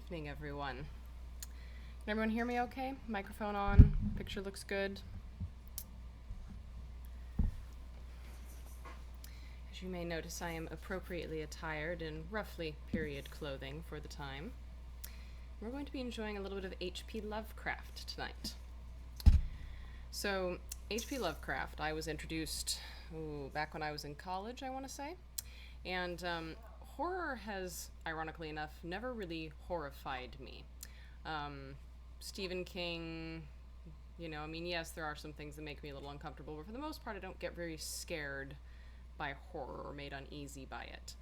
evening, everyone. Can everyone hear me okay? Microphone on, picture looks good. As you may notice, I am appropriately attired in roughly period clothing for the time. We're going to be enjoying a little bit of H.P. Lovecraft tonight. So, H.P. Lovecraft, I was introduced back when I was in college, I want to say. And horror has, ironically enough, never really horrified me. Stephen King, yes, there are some things that make me a little uncomfortable, but for the most part, I don't get very scared by horror or made uneasy by it.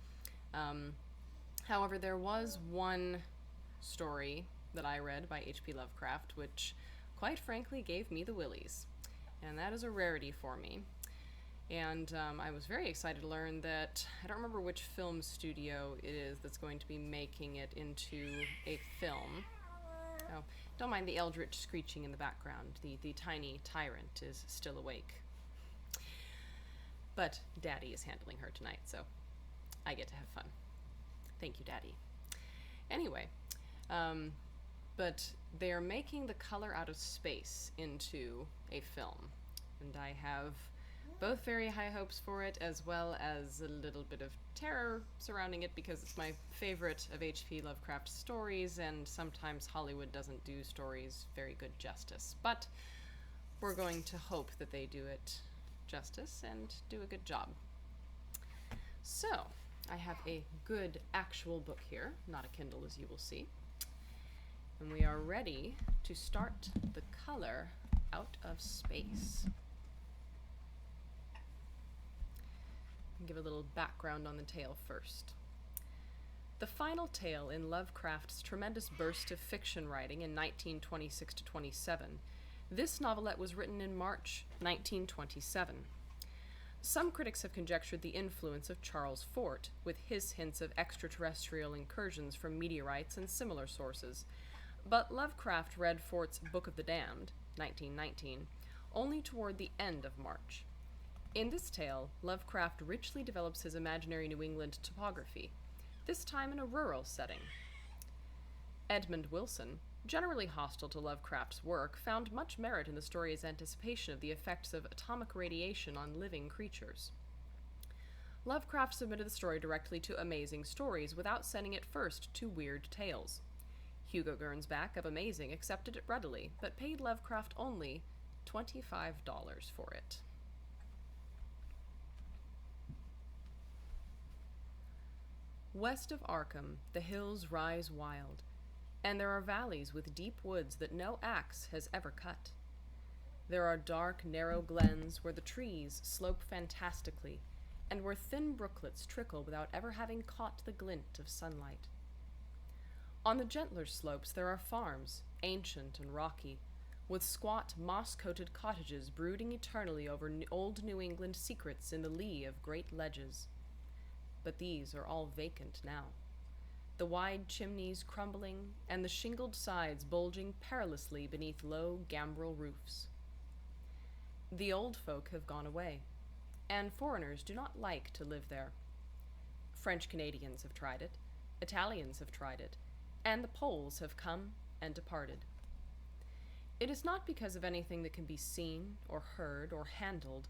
However, there was one story that I read by H.P. Lovecraft, which, quite frankly, gave me the willies. And that is a rarity for me. And I was very excited to learn that, I don't remember which film studio it is that's going to be making it into a film. Oh, don't mind the eldritch screeching in the background. The tiny tyrant is still awake. But Daddy is handling her tonight, so I get to have fun. Thank you, Daddy. Anyway, but they are making The Color Out of Space into a film. And I have both very high hopes for it, as well as a little bit of terror surrounding it, because it's my favorite of H.P. Lovecraft's stories, and sometimes Hollywood doesn't do stories very good justice. But we're going to hope that they do it justice and do a good job. So, I have a good actual book here, not a Kindle as you will see. And we are ready to start The Color Out of Space. Give a little background on the tale first. The final tale in Lovecraft's tremendous burst of fiction writing in 1926-27, this novelette was written in March 1927. Some critics have conjectured the influence of Charles Fort, with his hints of extraterrestrial incursions from meteorites and similar sources, but Lovecraft read Fort's Book of the Damned, 1919, only toward the end of March. In this tale, Lovecraft richly develops his imaginary New England topography, this time in a rural setting. Edmund Wilson, generally hostile to Lovecraft's work, found much merit in the story's anticipation of the effects of atomic radiation on living creatures. Lovecraft submitted the story directly to Amazing Stories without sending it first to Weird Tales. Hugo Gernsback of Amazing accepted it readily, but paid Lovecraft only $25 for it. West of Arkham, the hills rise wild, and there are valleys with deep woods that no axe has ever cut. There are dark, narrow glens where the trees slope fantastically, and where thin brooklets trickle without ever having caught the glint of sunlight. On the gentler slopes there are farms, ancient and rocky, with squat, moss-coated cottages brooding eternally over old New England secrets in the lee of great ledges. But these are all vacant now, the wide chimneys crumbling and the shingled sides bulging perilously beneath low gambrel roofs. The old folk have gone away, and foreigners do not like to live there. French Canadians have tried it, Italians have tried it, and the Poles have come and departed. It is not because of anything that can be seen or heard or handled,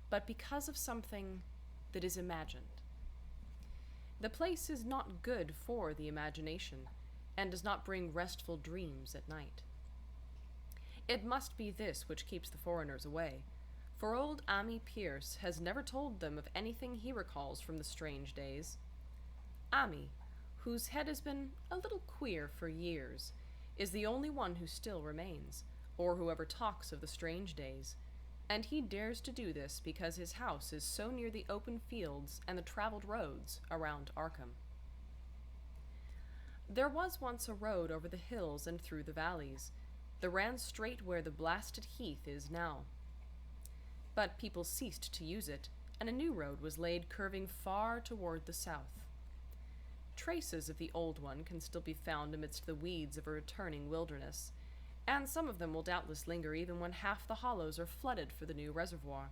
but because of something that is imagined. The place is not good for the imagination, and does not bring restful dreams at night. It must be this which keeps the foreigners away, for old Ammi Pierce has never told them of anything he recalls from the strange days. Ammi, whose head has been a little queer for years, is the only one who still remains, or who ever talks of the strange days, and he dares to do this because his house is so near the open fields and the traveled roads around Arkham. There was once a road over the hills and through the valleys, that ran straight where the blasted heath is now. But people ceased to use it, and a new road was laid curving far toward the south. Traces of the old one can still be found amidst the weeds of a returning wilderness, and some of them will doubtless linger even when half the hollows are flooded for the new reservoir.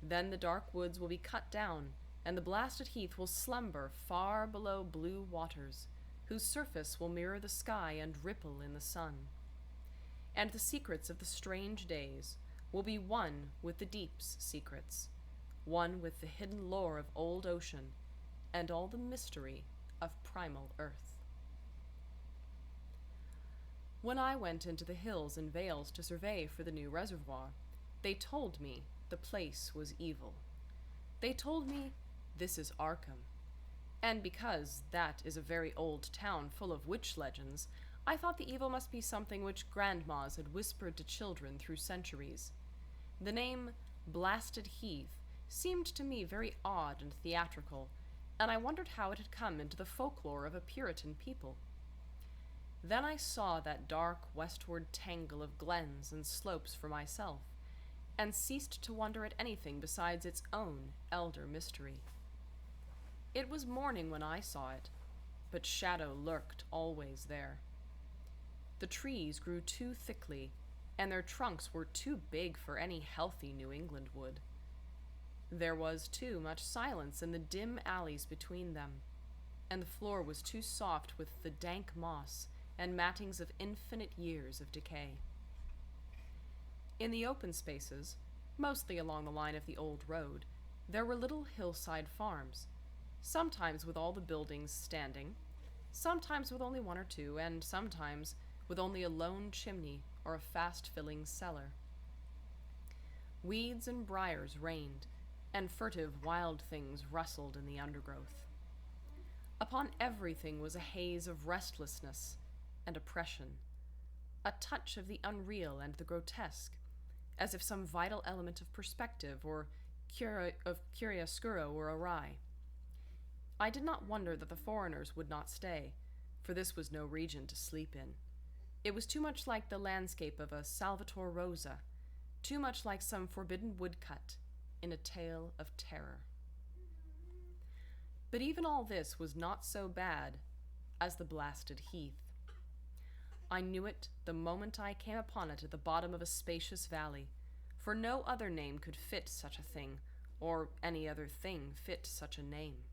Then the dark woods will be cut down, and the blasted heath will slumber far below blue waters, whose surface will mirror the sky and ripple in the sun. And the secrets of the strange days will be one with the deep's secrets, one with the hidden lore of old ocean and all the mystery of primal earth. When I went into the hills and vales to survey for the new reservoir, they told me the place was evil. They told me, "This is Arkham." And because that is a very old town full of witch legends, I thought the evil must be something which grandmas had whispered to children through centuries. The name Blasted Heath seemed to me very odd and theatrical, and I wondered how it had come into the folklore of a Puritan people. Then I saw that dark westward tangle of glens and slopes for myself, and ceased to wonder at anything besides its own elder mystery. It was morning when I saw it, but shadow lurked always there. The trees grew too thickly, and their trunks were too big for any healthy New England wood. There was too much silence in the dim alleys between them, and the floor was too soft with the dank moss and mattings of infinite years of decay. In the open spaces, mostly along the line of the old road, there were little hillside farms, sometimes with all the buildings standing, sometimes with only one or two, and sometimes with only a lone chimney or a fast-filling cellar. Weeds and briars reigned, and furtive wild things rustled in the undergrowth. Upon everything was a haze of restlessness and oppression, a touch of the unreal and the grotesque, as if some vital element of perspective or chiaroscuro were awry. I did not wonder that the foreigners would not stay, for this was no region to sleep in. It was too much like the landscape of a Salvator Rosa, too much like some forbidden woodcut in a tale of terror. But even all this was not so bad as the Blasted Heath. I knew it the moment I came upon it at the bottom of a spacious valley, for no other name could fit such a thing, or any other thing fit such a name.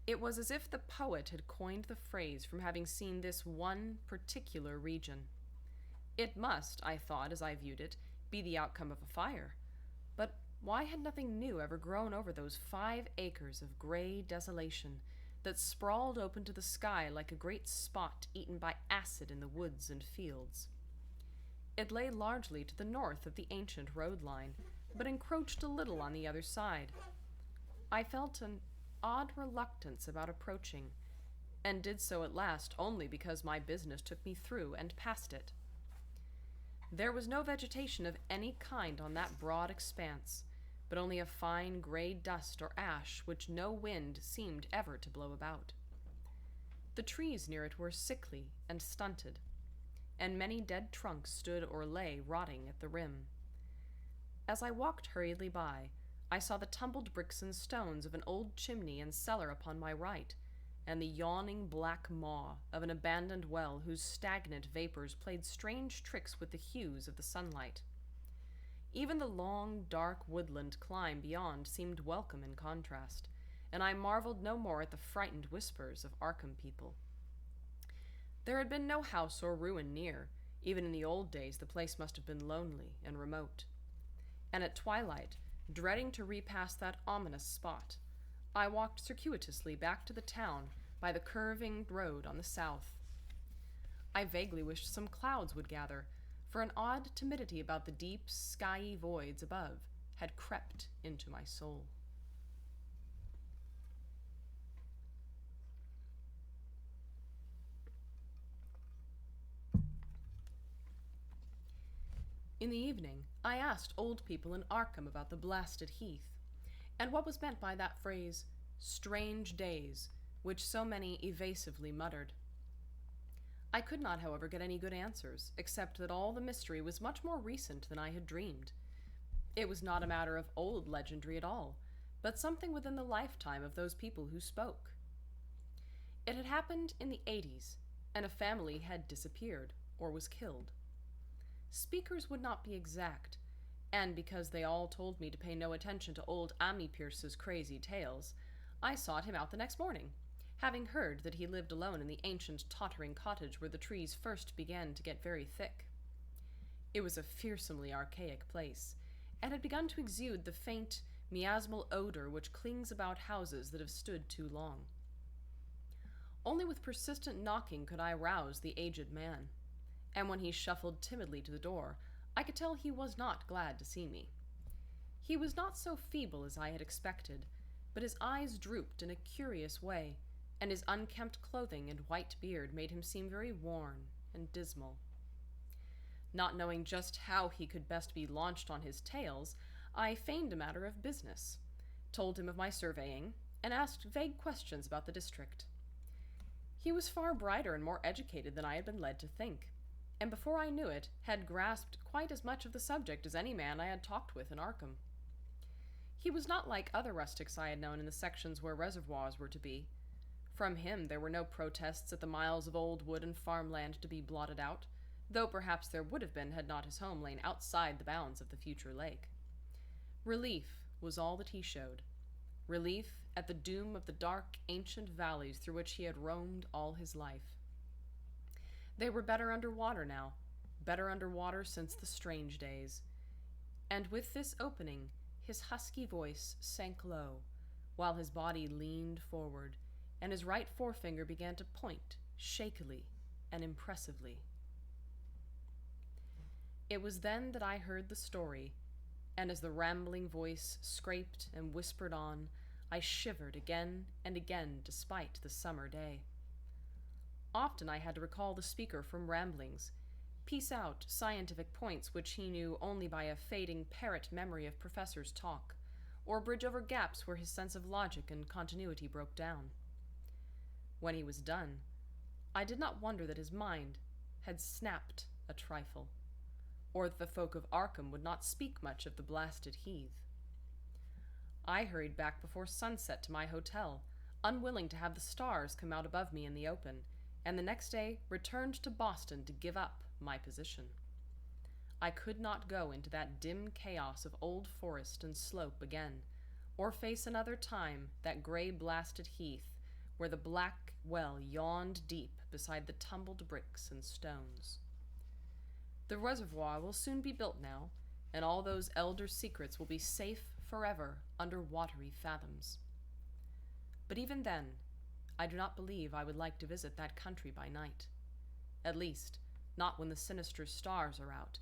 It was as if the poet had coined the phrase from having seen this one particular region. It must, I thought as I viewed it, be the outcome of a fire. But why had nothing new ever grown over those 5 acres of gray desolation that sprawled open to the sky like a great spot eaten by acid in the woods and fields? It lay largely to the north of the ancient road line, but encroached a little on the other side. I felt an odd reluctance about approaching, and did so at last only because my business took me through and past it. There was no vegetation of any kind on that broad expanse, but only a fine gray dust or ash which no wind seemed ever to blow about. The trees near it were sickly and stunted, and many dead trunks stood or lay rotting at the rim. As I walked hurriedly by, I saw the tumbled bricks and stones of an old chimney and cellar upon my right, and the yawning black maw of an abandoned well whose stagnant vapors played strange tricks with the hues of the sunlight. Even the long, dark woodland climb beyond seemed welcome in contrast, and I marveled no more at the frightened whispers of Arkham people. There had been no house or ruin near. Even in the old days the place must have been lonely and remote. And at twilight, dreading to repass that ominous spot, I walked circuitously back to the town by the curving road on the south. I vaguely wished some clouds would gather, for an odd timidity about the deep, skiey voids above had crept into my soul. In the evening, I asked old people in Arkham about the Blasted Heath, and what was meant by that phrase, "strange days," which so many evasively muttered. I could not, however, get any good answers, except that all the mystery was much more recent than I had dreamed. It was not a matter of old legendry at all, but something within the lifetime of those people who spoke. It had happened in the 80s, and a family had disappeared, or was killed. Speakers would not be exact, and because they all told me to pay no attention to old Ammi Pierce's crazy tales, I sought him out the next morning, having heard that he lived alone in the ancient tottering cottage where the trees first began to get very thick. It was a fearsomely archaic place, and had begun to exude the faint, miasmal odor which clings about houses that have stood too long. Only with persistent knocking could I rouse the aged man, and when he shuffled timidly to the door, I could tell he was not glad to see me. He was not so feeble as I had expected, but his eyes drooped in a curious way, and his unkempt clothing and white beard made him seem very worn and dismal. Not knowing just how he could best be launched on his tales, I feigned a matter of business, told him of my surveying, and asked vague questions about the district. He was far brighter and more educated than I had been led to think, and before I knew it, had grasped quite as much of the subject as any man I had talked with in Arkham. He was not like other rustics I had known in the sections where reservoirs were to be. From him there were no protests at the miles of old wood and farmland to be blotted out, though perhaps there would have been had not his home lain outside the bounds of the future lake. Relief was all that he showed. Relief at the doom of the dark, ancient valleys through which he had roamed all his life. They were better under water now, better under water since the strange days. And with this opening, his husky voice sank low, while his body leaned forward, and his right forefinger began to point, shakily and impressively. It was then that I heard the story, and as the rambling voice scraped and whispered on, I shivered again and again despite the summer day. Often I had to recall the speaker from ramblings, piece out scientific points which he knew only by a fading parrot memory of professors' talk, or bridge over gaps where his sense of logic and continuity broke down. When he was done, I did not wonder that his mind had snapped a trifle, or that the folk of Arkham would not speak much of the blasted heath. I hurried back before sunset to my hotel, unwilling to have the stars come out above me in the open, and the next day returned to Boston to give up my position. I could not go into that dim chaos of old forest and slope again, or face another time that gray-blasted heath where the black well yawned deep beside the tumbled bricks and stones. The reservoir will soon be built now, and all those elder secrets will be safe forever under watery fathoms. But even then, I do not believe I would like to visit that country by night. At least, not when the sinister stars are out,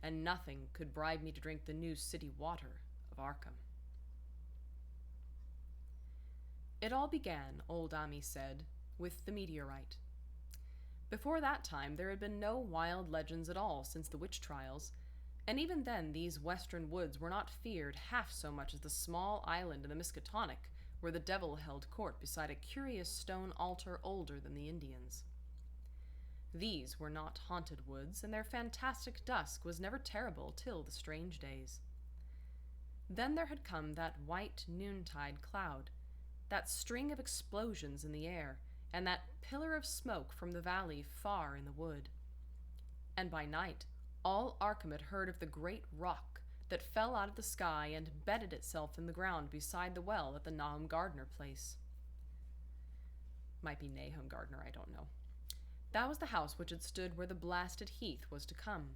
and nothing could bribe me to drink the new city water of Arkham. It all began, old Ami said, with the meteorite. Before that time, there had been no wild legends at all since the witch trials, and even then these western woods were not feared half so much as the small island in the Miskatonic, where the devil held court beside a curious stone altar older than the Indians. These were not haunted woods, and their fantastic dusk was never terrible till the strange days. Then there had come that white noontide cloud, that string of explosions in the air, and that pillar of smoke from the valley far in the wood. And by night, all Arkham had heard of the great rock that fell out of the sky and bedded itself in the ground beside the well at the Nahum Gardner place. Might be Nahum Gardner, I don't know. That was the house which had stood where the blasted heath was to come,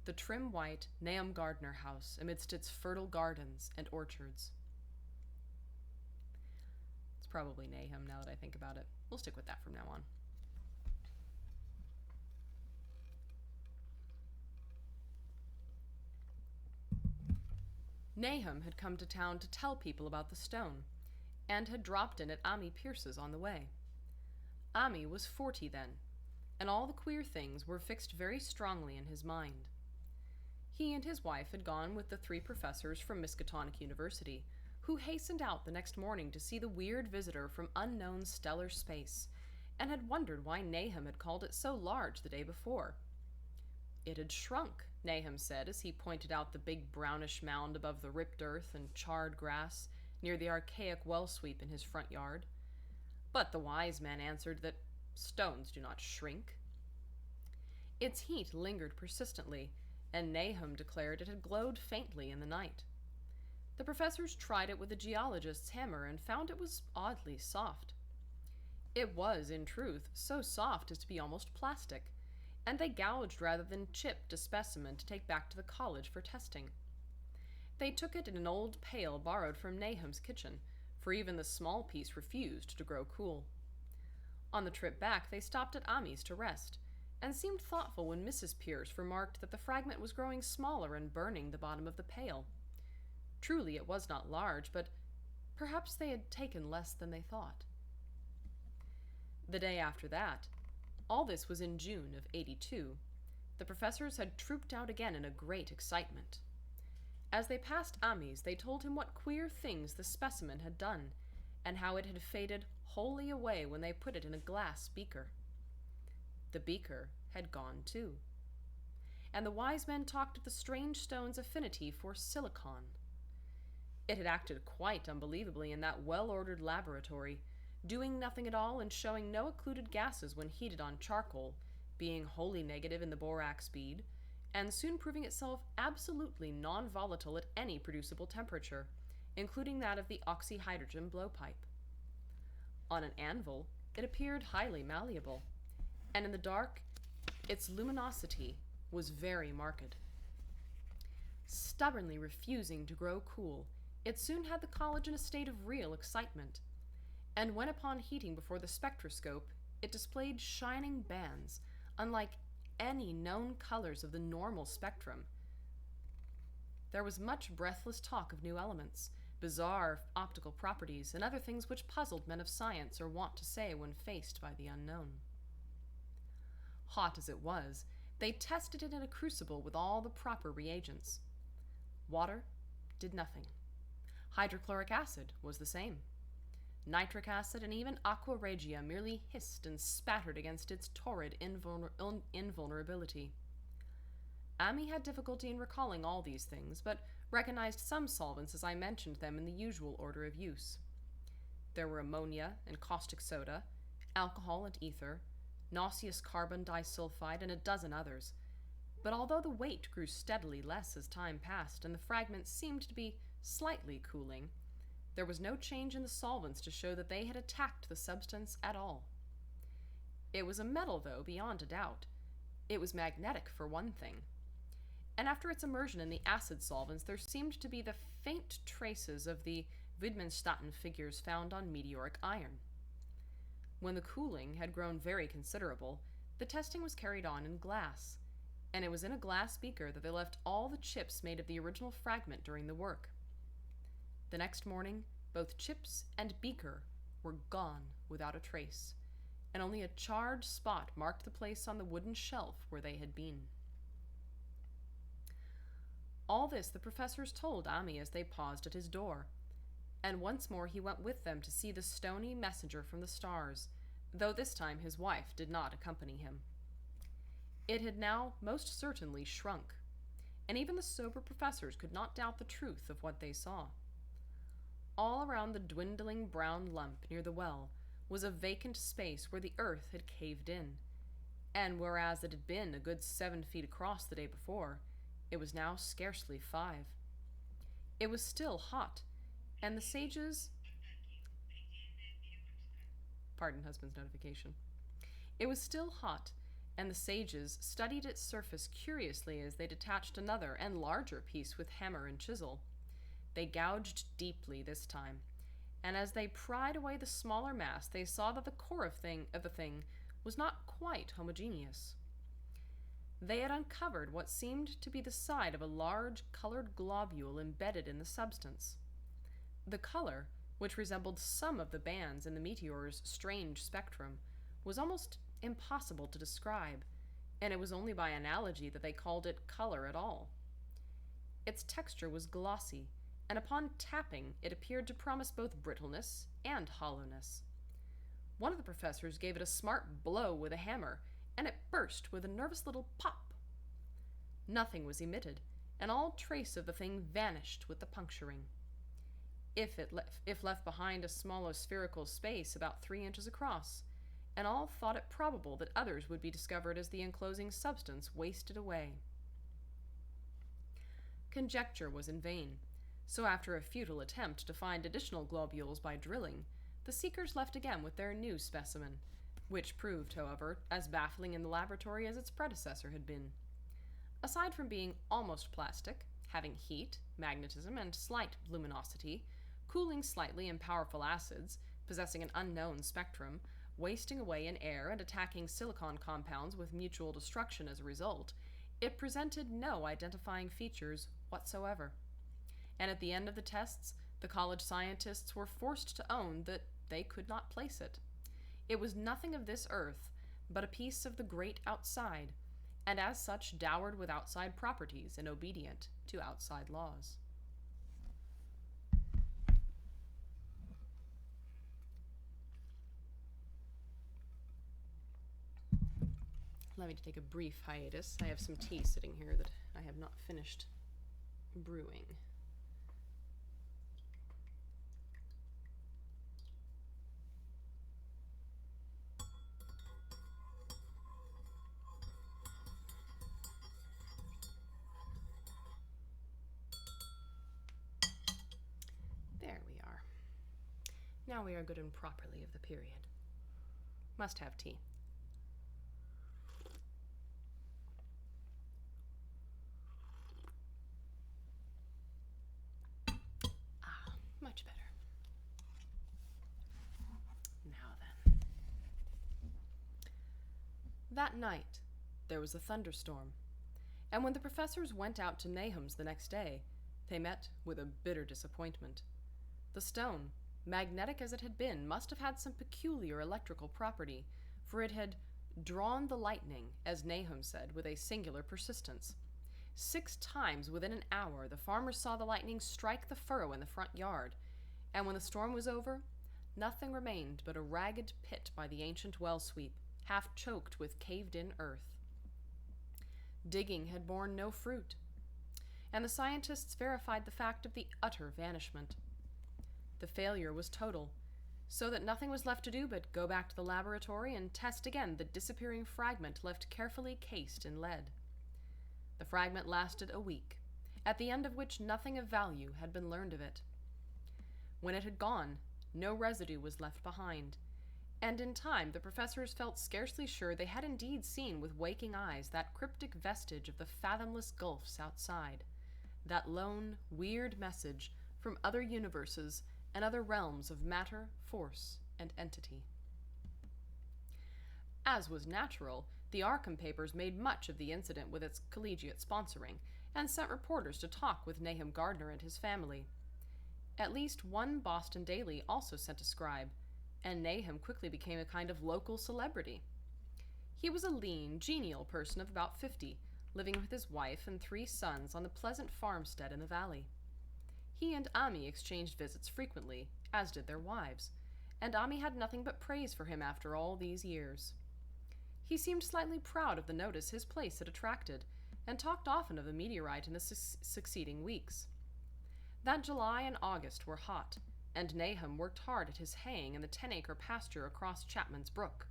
the trim white Nahum Gardner house amidst its fertile gardens and orchards. It's probably Nahum now that I think about it. We'll stick with that from now on. Nahum had come to town to tell people about the stone, and had dropped in at Ami Pierce's on the way. Ami was 40 then, and all the queer things were fixed very strongly in his mind. He and his wife had gone with the 3 professors from Miskatonic University, who hastened out the next morning to see the weird visitor from unknown stellar space, and had wondered why Nahum had called it so large the day before. It had shrunk, Nahum said as he pointed out the big brownish mound above the ripped earth and charred grass near the archaic well sweep in his front yard. But the wise man answered that stones do not shrink. Its heat lingered persistently, and Nahum declared it had glowed faintly in the night. The professors tried it with a geologist's hammer and found it was oddly soft. It was, in truth, so soft as to be almost plastic, and they gouged rather than chipped a specimen to take back to the college for testing. They took it in an old pail borrowed from Nahum's kitchen, for even the small piece refused to grow cool. On the trip back, they stopped at Ami's to rest, and seemed thoughtful when Mrs. Pierce remarked that the fragment was growing smaller and burning the bottom of the pail. Truly, it was not large, but perhaps they had taken less than they thought. The day after that, all this was in June of '82, the professors had trooped out again in a great excitement. As they passed Ami's, they told him what queer things the specimen had done, and how it had faded wholly away when they put it in a glass beaker. The beaker had gone too. And the wise men talked of the strange stone's affinity for silicon. It had acted quite unbelievably in that well-ordered laboratory, doing nothing at all and showing no occluded gases when heated on charcoal, being wholly negative in the borax bead, and soon proving itself absolutely non-volatile at any producible temperature, including that of the oxyhydrogen blowpipe. On an anvil, it appeared highly malleable, and in the dark, its luminosity was very marked. Stubbornly refusing to grow cool, it soon had the college in a state of real excitement, and when upon heating before the spectroscope, it displayed shining bands, unlike any known colors of the normal spectrum. There was much breathless talk of new elements, bizarre optical properties, and other things which puzzled men of science are wont to say when faced by the unknown. Hot as it was, they tested it in a crucible with all the proper reagents. Water did nothing. Hydrochloric acid was the same. Nitric acid and even aqua regia merely hissed and spattered against its torrid invulnerability. Ami had difficulty in recalling all these things, but recognized some solvents as I mentioned them in the usual order of use. There were ammonia and caustic soda, alcohol and ether, nauseous carbon disulfide, and a dozen others. But although the weight grew steadily less as time passed and the fragments seemed to be slightly cooling, there was no change in the solvents to show that they had attacked the substance at all. It was a metal, though, beyond a doubt. It was magnetic, for one thing. And after its immersion in the acid solvents, there seemed to be the faint traces of the Widmanstätten figures found on meteoric iron. When the cooling had grown very considerable, the testing was carried on in glass, and it was in a glass beaker that they left all the chips made of the original fragment during the work. The next morning, both chips and beaker were gone without a trace, and only a charred spot marked the place on the wooden shelf where they had been. All this the professors told Ami as they paused at his door, and once more he went with them to see the stony messenger from the stars, though this time his wife did not accompany him. It had now most certainly shrunk, and even the sober professors could not doubt the truth of what they saw. All around the dwindling brown lump near the well was a vacant space where the earth had caved in, and whereas it had been a good 7 feet across the day before, it was now scarcely 5. It was still hot, and the sages... Pardon husband's notification. It was still hot, and the sages studied its surface curiously as they detached another and larger piece with hammer and chisel. They gouged deeply this time, and as they pried away the smaller mass, they saw that the core of the thing was not quite homogeneous. They had uncovered what seemed to be the side of a large colored globule embedded in the substance. The color, which resembled some of the bands in the meteor's strange spectrum, was almost impossible to describe, and it was only by analogy that they called it color at all. Its texture was glossy, and upon tapping it appeared to promise both brittleness and hollowness. One of the professors gave it a smart blow with a hammer, and it burst with a nervous little pop. Nothing was emitted, and all trace of the thing vanished with the puncturing. If left behind a small spherical space about 3 inches across, and all thought it probable that others would be discovered as the enclosing substance wasted away. Conjecture was in vain, so after a futile attempt to find additional globules by drilling, the seekers left again with their new specimen, which proved, however, as baffling in the laboratory as its predecessor had been. Aside from being almost plastic, having heat, magnetism, and slight luminosity, cooling slightly in powerful acids, possessing an unknown spectrum, wasting away in air and attacking silicon compounds with mutual destruction as a result, it presented no identifying features whatsoever. And at the end of the tests, the college scientists were forced to own that they could not place it. It was nothing of this earth, but a piece of the great outside, and as such dowered with outside properties and obedient to outside laws. Allow me to take a brief hiatus. I have some tea sitting here that I have not finished brewing. There we are. Now we are good and properly of the period. Must have tea. Much better. Now then. That night, there was a thunderstorm, and when the professors went out to Nahum's the next day, they met with a bitter disappointment. The stone, magnetic as it had been, must have had some peculiar electrical property, for it had drawn the lightning, as Nahum said, with a singular persistence. 6 times within an hour, the farmers saw the lightning strike the furrow in the front yard, and when the storm was over, nothing remained but a ragged pit by the ancient well sweep, half choked with caved-in earth. Digging had borne no fruit, and the scientists verified the fact of the utter vanishment. The failure was total, so that nothing was left to do but go back to the laboratory and test again the disappearing fragment left carefully cased in lead. The fragment lasted a week, at the end of which nothing of value had been learned of it. When it had gone, no residue was left behind, and in time the professors felt scarcely sure they had indeed seen with waking eyes that cryptic vestige of the fathomless gulfs outside, that lone, weird message from other universes and other realms of matter, force, and entity. As was natural, the Arkham papers made much of the incident with its collegiate sponsoring, and sent reporters to talk with Nahum Gardner and his family. At least one Boston daily also sent a scribe, and Nahum quickly became a kind of local celebrity. He was a lean, genial person of about 50, living with his wife and 3 sons on the pleasant farmstead in the valley. He and Ami exchanged visits frequently, as did their wives, and Ami had nothing but praise for him after all these years. He seemed slightly proud of the notice his place had attracted, and talked often of the meteorite in the succeeding weeks. That July and August were hot, and Nahum worked hard at his haying in the 10-acre pasture across Chapman's Brook,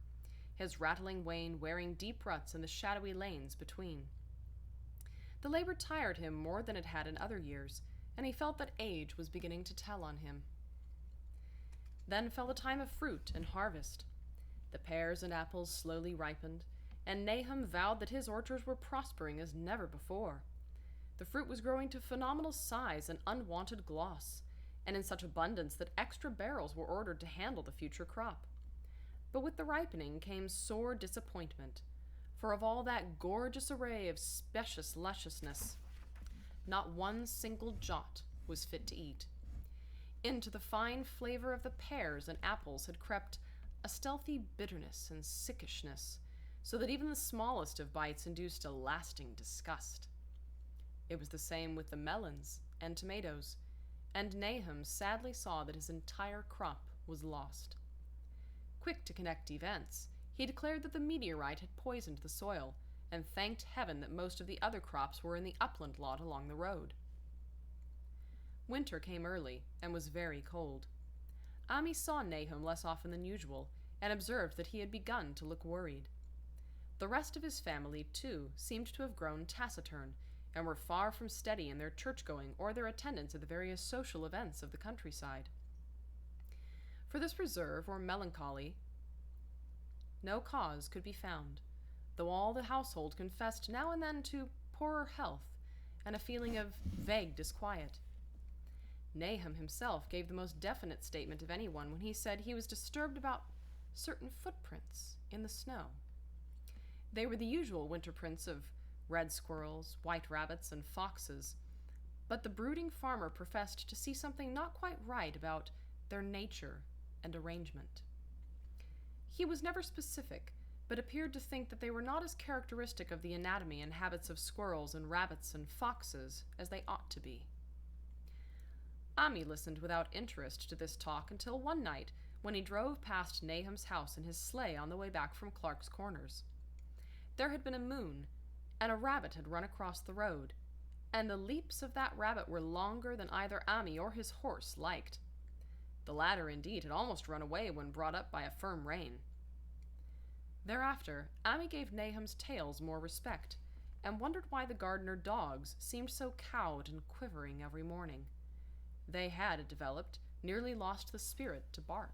his rattling wain wearing deep ruts in the shadowy lanes between. The labor tired him more than it had in other years, and he felt that age was beginning to tell on him. Then fell the time of fruit and harvest. The pears and apples slowly ripened, and Nahum vowed that his orchards were prospering as never before. The fruit was growing to phenomenal size and unwonted gloss, and in such abundance that extra barrels were ordered to handle the future crop. But with the ripening came sore disappointment, for of all that gorgeous array of specious lusciousness, not one single jot was fit to eat. Into the fine flavor of the pears and apples had crept a stealthy bitterness and sickishness, so that even the smallest of bites induced a lasting disgust. It was the same with the melons and tomatoes, and Nahum sadly saw that his entire crop was lost. Quick to connect events, he declared that the meteorite had poisoned the soil, and thanked heaven that most of the other crops were in the upland lot along the road. Winter came early, and was very cold. Ami saw Nahum less often than usual, and observed that he had begun to look worried. The rest of his family, too, seemed to have grown taciturn, and were far from steady in their church-going or their attendance at the various social events of the countryside. For this reserve or melancholy, no cause could be found, though all the household confessed now and then to poorer health and a feeling of vague disquiet. Nahum himself gave the most definite statement of anyone when he said he was disturbed about certain footprints in the snow. They were the usual winter prints of red squirrels, white rabbits, and foxes, but the brooding farmer professed to see something not quite right about their nature and arrangement. He was never specific, but appeared to think that they were not as characteristic of the anatomy and habits of squirrels and rabbits and foxes as they ought to be. Ami listened without interest to this talk until one night when he drove past Nahum's house in his sleigh on the way back from Clark's Corners. There had been a moon, and a rabbit had run across the road, and the leaps of that rabbit were longer than either Ami or his horse liked. The latter, indeed, had almost run away when brought up by a firm rein. Thereafter, Ami gave Nahum's tales more respect, and wondered why the gardener dogs seemed so cowed and quivering every morning. They had, it developed, nearly lost the spirit to bark.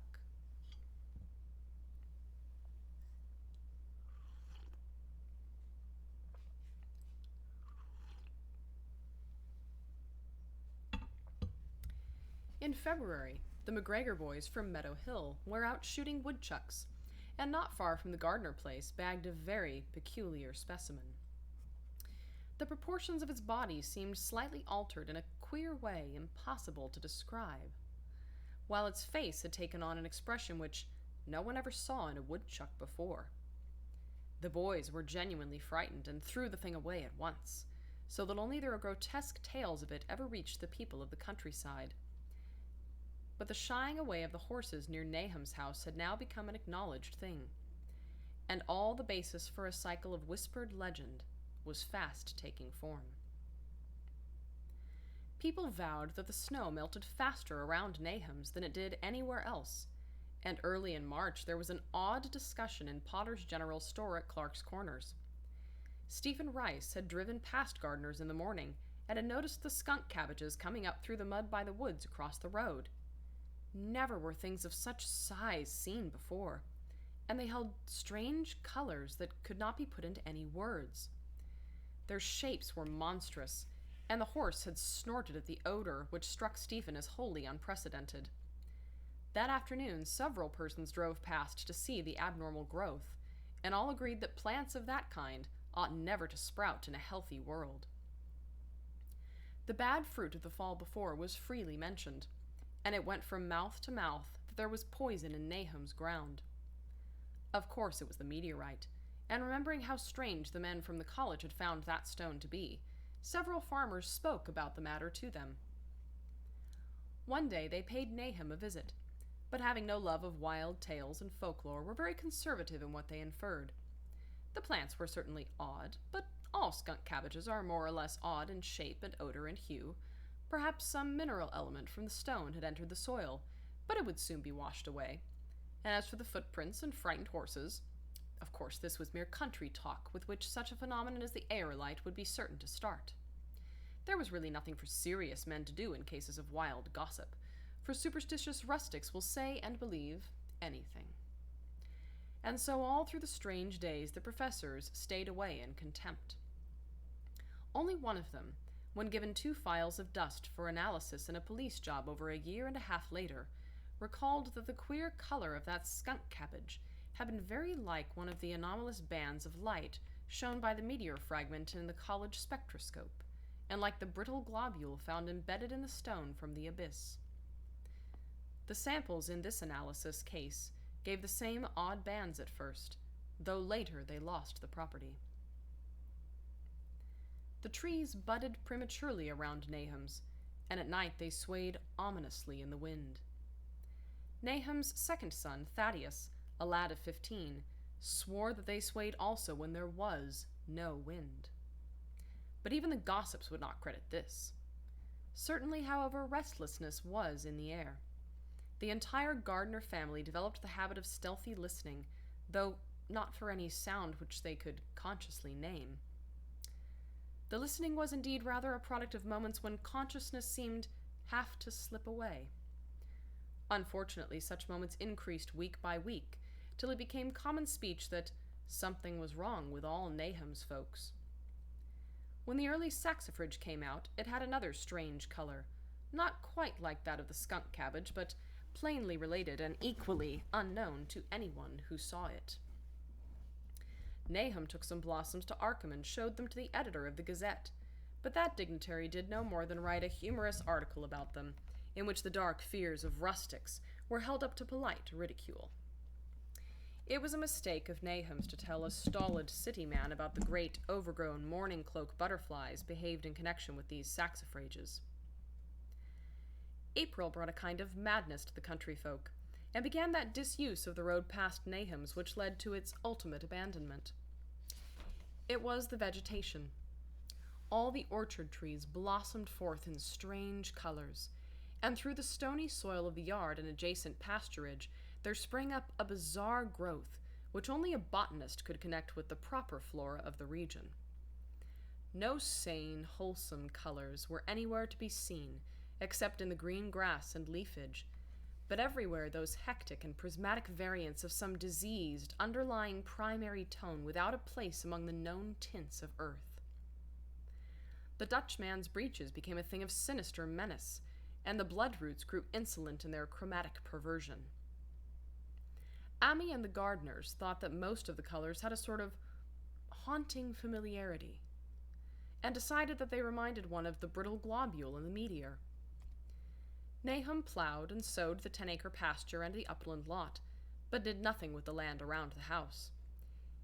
In February, the McGregor boys from Meadow Hill were out shooting woodchucks, and not far from the Gardner place bagged a very peculiar specimen. The proportions of its body seemed slightly altered in a queer way impossible to describe, while its face had taken on an expression which no one ever saw in a woodchuck before. The boys were genuinely frightened and threw the thing away at once, so that only their grotesque tales of it ever reached the people of the countryside. But the shying away of the horses near Nahum's house had now become an acknowledged thing, and all the basis for a cycle of whispered legend was fast taking form. People vowed that the snow melted faster around Nahum's than it did anywhere else, and early in March there was an odd discussion in Potter's General Store at Clark's Corners. Stephen Rice had driven past Gardner's in the morning and had noticed the skunk cabbages coming up through the mud by the woods across the road. Never were things of such size seen before, and they held strange colors that could not be put into any words. Their shapes were monstrous, and the horse had snorted at the odor which struck Stephen as wholly unprecedented. That afternoon, several persons drove past to see the abnormal growth, and all agreed that plants of that kind ought never to sprout in a healthy world. The bad fruit of the fall before was freely mentioned, and it went from mouth to mouth that there was poison in Nahum's ground. Of course it was the meteorite, and remembering how strange the men from the college had found that stone to be, several farmers spoke about the matter to them. One day they paid Nahum a visit, but having no love of wild tales and folklore, were very conservative in what they inferred. The plants were certainly odd, but all skunk cabbages are more or less odd in shape and odor and hue. Perhaps some mineral element from the stone had entered the soil, but it would soon be washed away. And as for the footprints and frightened horses, of course this was mere country talk with which such a phenomenon as the aerolite would be certain to start. There was really nothing for serious men to do in cases of wild gossip, for superstitious rustics will say and believe anything. And so all through the strange days the professors stayed away in contempt. Only one of them, when given 2 files of dust for analysis in a police job over a year and a half later, recalled that the queer color of that skunk cabbage had been very like one of the anomalous bands of light shown by the meteor fragment in the college spectroscope, and like the brittle globule found embedded in the stone from the abyss. The samples in this analysis case gave the same odd bands at first, though later they lost the property. The trees budded prematurely around Nahum's, and at night they swayed ominously in the wind. Nahum's second son, Thaddeus, a lad of 15, swore that they swayed also when there was no wind. But even the gossips would not credit this. Certainly, however, restlessness was in the air. The entire Gardner family developed the habit of stealthy listening, though not for any sound which they could consciously name. The listening was indeed rather a product of moments when consciousness seemed half to slip away. Unfortunately, such moments increased week by week, till it became common speech that something was wrong with all Nahum's folks. When the early saxifrage came out, it had another strange color, not quite like that of the skunk cabbage, but plainly related and equally unknown to anyone who saw it. Nahum took some blossoms to Arkham and showed them to the editor of the Gazette, but that dignitary did no more than write a humorous article about them, in which the dark fears of rustics were held up to polite ridicule. It was a mistake of Nahum's to tell a stolid city man about the great, overgrown morning cloak butterflies behaved in connection with these saxifrages. April brought a kind of madness to the country folk, and began that disuse of the road past Nahum's which led to its ultimate abandonment. It was the vegetation. All the orchard trees blossomed forth in strange colors, and through the stony soil of the yard and adjacent pasturage there sprang up a bizarre growth which only a botanist could connect with the proper flora of the region. No sane, wholesome colors were anywhere to be seen, except in the green grass and leafage, but everywhere those hectic and prismatic variants of some diseased, underlying primary tone without a place among the known tints of earth. The Dutchman's breeches became a thing of sinister menace, and the bloodroots grew insolent in their chromatic perversion. Amy and the gardeners thought that most of the colors had a sort of haunting familiarity, and decided that they reminded one of the brittle globule in the meteor. Nahum plowed and sowed the 10-acre pasture and the upland lot, but did nothing with the land around the house.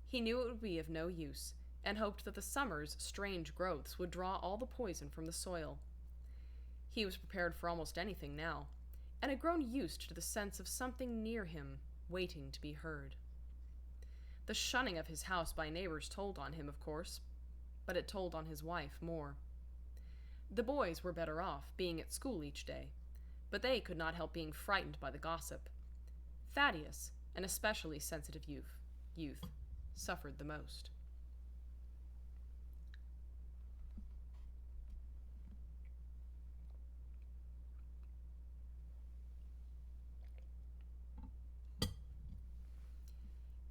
He knew it would be of no use, and hoped that the summer's strange growths would draw all the poison from the soil. He was prepared for almost anything now, and had grown used to the sense of something near him, waiting to be heard. The shunning of his house by neighbors told on him, of course, but it told on his wife more. The boys were better off, being at school each day, but they could not help being frightened by the gossip. Thaddeus, an especially sensitive youth, suffered the most.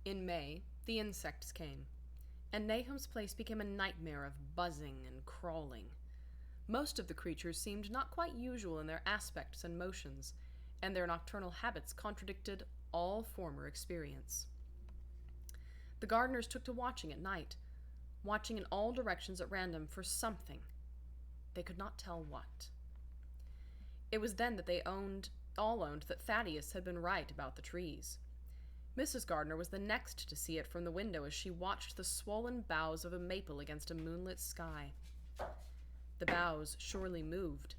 In May, the insects came, and Nahum's place became a nightmare of buzzing and crawling. Most of the creatures seemed not quite usual in their aspects and motions, and their nocturnal habits contradicted all former experience. The gardeners took to watching at night, watching in all directions at random for something. They could not tell what. It was then that they all owned that Thaddeus had been right about the trees. Mrs. Gardner was the next to see it from the window as she watched the swollen boughs of a maple against a moonlit sky. The boughs surely moved,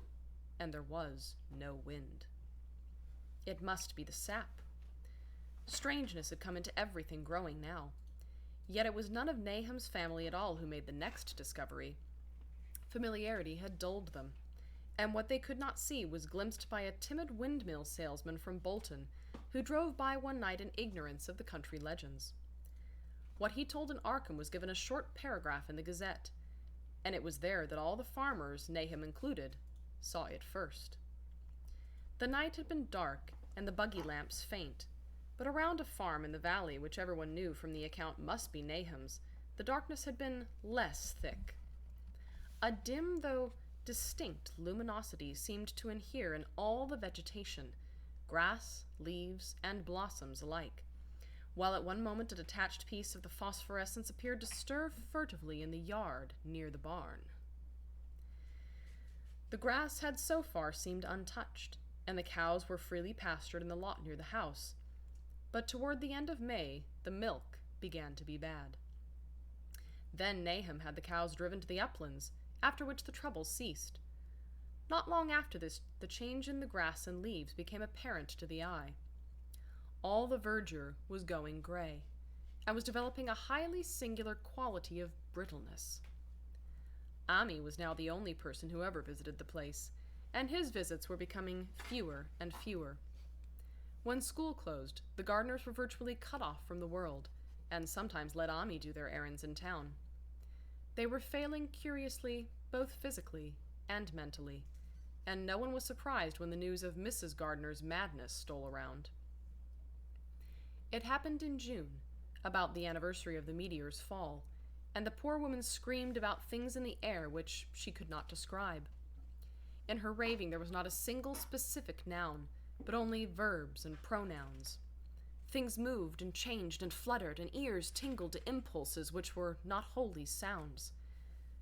and there was no wind. It must be the sap. Strangeness had come into everything growing now. Yet it was none of Nahum's family at all who made the next discovery. Familiarity had dulled them, and what they could not see was glimpsed by a timid windmill salesman from Bolton, who drove by one night in ignorance of the country legends. What he told in Arkham was given a short paragraph in the Gazette, and it was there that all the farmers, Nahum included, saw it first. The night had been dark, and the buggy lamps faint, but around a farm in the valley, which everyone knew from the account must be Nahum's, the darkness had been less thick. A dim, though distinct, luminosity seemed to inhere in all the vegetation, grass, leaves, and blossoms alike, while at one moment a detached piece of the phosphorescence appeared to stir furtively in the yard near the barn. The grass had so far seemed untouched, and the cows were freely pastured in the lot near the house, but toward the end of May the milk began to be bad. Then Nahum had the cows driven to the uplands, after which the trouble ceased. Not long after this, the change in the grass and leaves became apparent to the eye. All the verdure was going gray, and was developing a highly singular quality of brittleness. Ami was now the only person who ever visited the place, and his visits were becoming fewer and fewer. When school closed, the gardeners were virtually cut off from the world, and sometimes let Ami do their errands in town. They were failing curiously, both physically and mentally, and no one was surprised when the news of Mrs. Gardner's madness stole around. It happened in June, about the anniversary of the meteor's fall, and the poor woman screamed about things in the air which she could not describe. In her raving there was not a single specific noun, but only verbs and pronouns. Things moved and changed and fluttered, and ears tingled to impulses which were not wholly sounds.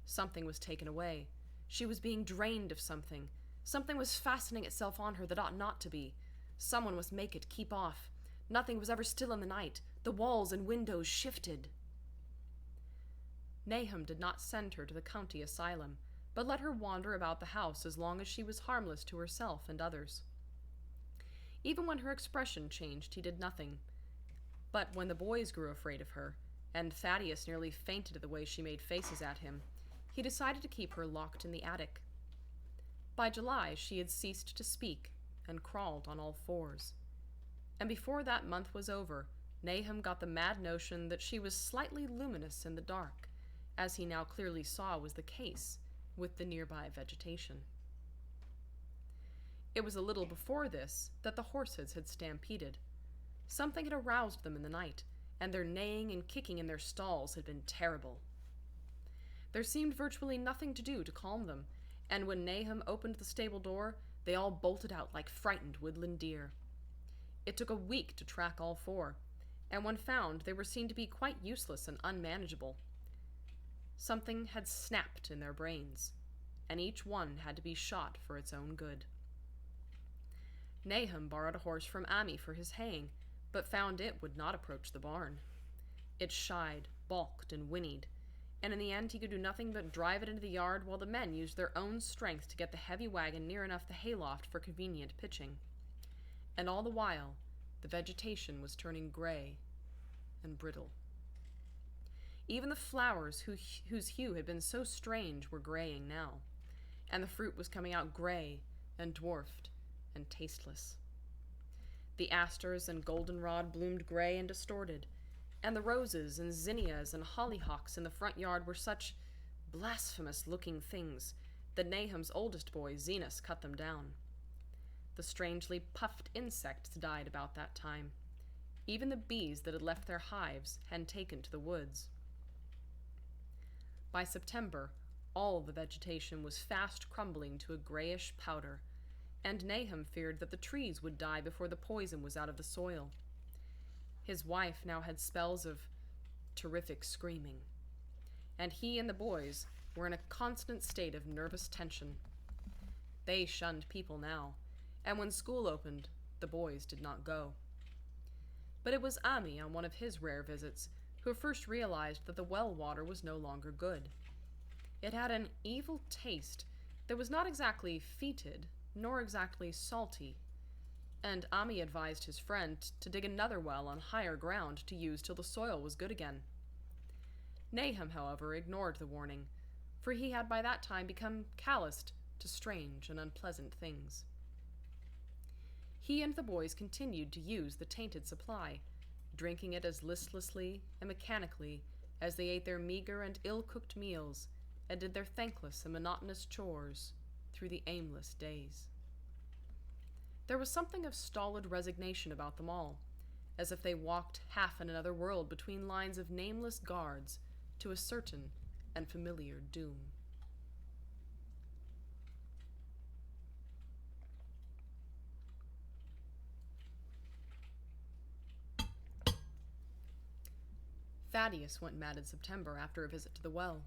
Something was taken away. She was being drained of something. Something was fastening itself on her that ought not to be. Someone must make it keep off. Nothing was ever still in the night. The walls and windows shifted. Nahum did not send her to the county asylum, but let her wander about the house as long as she was harmless to herself and others. Even when her expression changed, he did nothing. But when the boys grew afraid of her, and Thaddeus nearly fainted at the way she made faces at him, he decided to keep her locked in the attic. By July, she had ceased to speak and crawled on all fours. And before that month was over, Nahum got the mad notion that she was slightly luminous in the dark, as he now clearly saw was the case with the nearby vegetation. It was a little before this that the horses had stampeded. Something had aroused them in the night, and their neighing and kicking in their stalls had been terrible. There seemed virtually nothing to do to calm them, and when Nahum opened the stable door, they all bolted out like frightened woodland deer. It took a week to track all four, and when found, they were seen to be quite useless and unmanageable. Something had snapped in their brains, and each one had to be shot for its own good. Nahum borrowed a horse from Ami for his haying, but found it would not approach the barn. It shied, balked, and whinnied, and in the end he could do nothing but drive it into the yard while the men used their own strength to get the heavy wagon near enough the hayloft for convenient pitching. And all the while, the vegetation was turning gray and brittle. Even the flowers whose hue had been so strange were graying now, and the fruit was coming out gray and dwarfed and tasteless. The asters and goldenrod bloomed gray and distorted, and the roses and zinnias and hollyhocks in the front yard were such blasphemous-looking things that Nahum's oldest boy, Zenas, cut them down. The strangely puffed insects died about that time. Even the bees that had left their hives had taken to the woods. By September, all the vegetation was fast crumbling to a grayish powder, and Nahum feared that the trees would die before the poison was out of the soil. His wife now had spells of terrific screaming, and he and the boys were in a constant state of nervous tension. They shunned people now, and when school opened, the boys did not go. But it was Ami, on one of his rare visits, who first realized that the well water was no longer good. It had an evil taste that was not exactly fetid, nor exactly salty, and Ami advised his friend to dig another well on higher ground to use till the soil was good again. Nahum, however, ignored the warning, for he had by that time become calloused to strange and unpleasant things. He and the boys continued to use the tainted supply, drinking it as listlessly and mechanically as they ate their meager and ill-cooked meals and did their thankless and monotonous chores through the aimless days. There was something of stolid resignation about them all, as if they walked half in another world between lines of nameless guards to a certain and familiar doom. Thaddeus went mad in September after a visit to the well.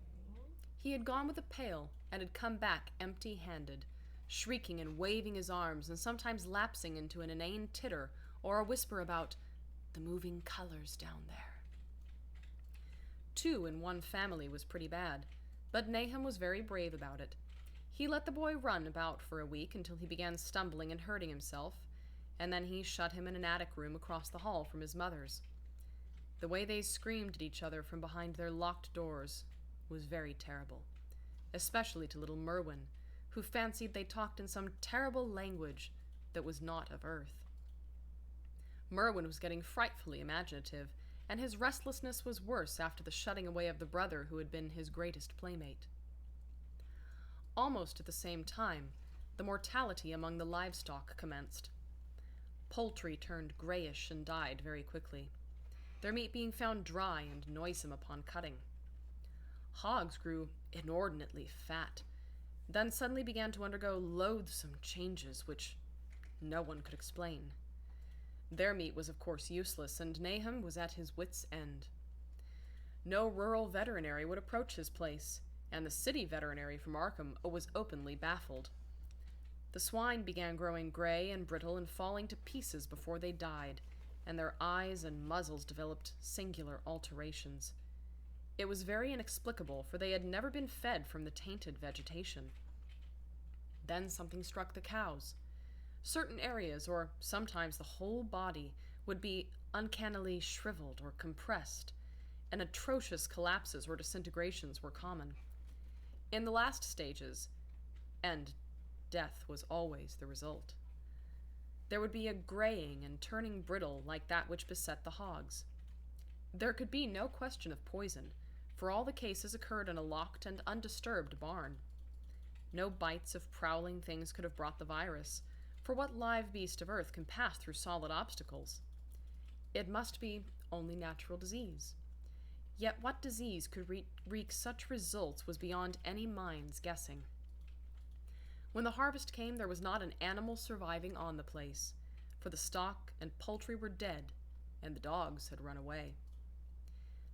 He had gone with a pail and had come back empty-handed, shrieking and waving his arms and sometimes lapsing into an inane titter or a whisper about the moving colors down there. 2 in one family was pretty bad, but Nahum was very brave about it. He let the boy run about for a week until he began stumbling and hurting himself, and then he shut him in an attic room across the hall from his mother's. The way they screamed at each other from behind their locked doors was very terrible, especially to little Merwin, who fancied they talked in some terrible language that was not of earth. Merwin was getting frightfully imaginative, and his restlessness was worse after the shutting away of the brother who had been his greatest playmate. Almost at the same time, the mortality among the livestock commenced. Poultry turned grayish and died very quickly, their meat being found dry and noisome upon cutting. Hogs grew inordinately fat, then suddenly began to undergo loathsome changes which no one could explain. Their meat was of course useless, and Nahum was at his wits' end. No rural veterinary would approach his place, and the city veterinary from Arkham was openly baffled. The swine began growing gray and brittle and falling to pieces before they died, and their eyes and muzzles developed singular alterations. It was very inexplicable, for they had never been fed from the tainted vegetation. Then something struck the cows. Certain areas, or sometimes the whole body, would be uncannily shriveled or compressed, and atrocious collapses or disintegrations were common. In the last stages, and death was always the result, there would be a graying and turning brittle like that which beset the hogs. There could be no question of poison, for all the cases occurred in a locked and undisturbed barn. No bites of prowling things could have brought the virus, for what live beast of earth can pass through solid obstacles? It must be only natural disease. Yet what disease could wreak such results was beyond any mind's guessing. When the harvest came, there was not an animal surviving on the place, for the stock and poultry were dead, and the dogs had run away.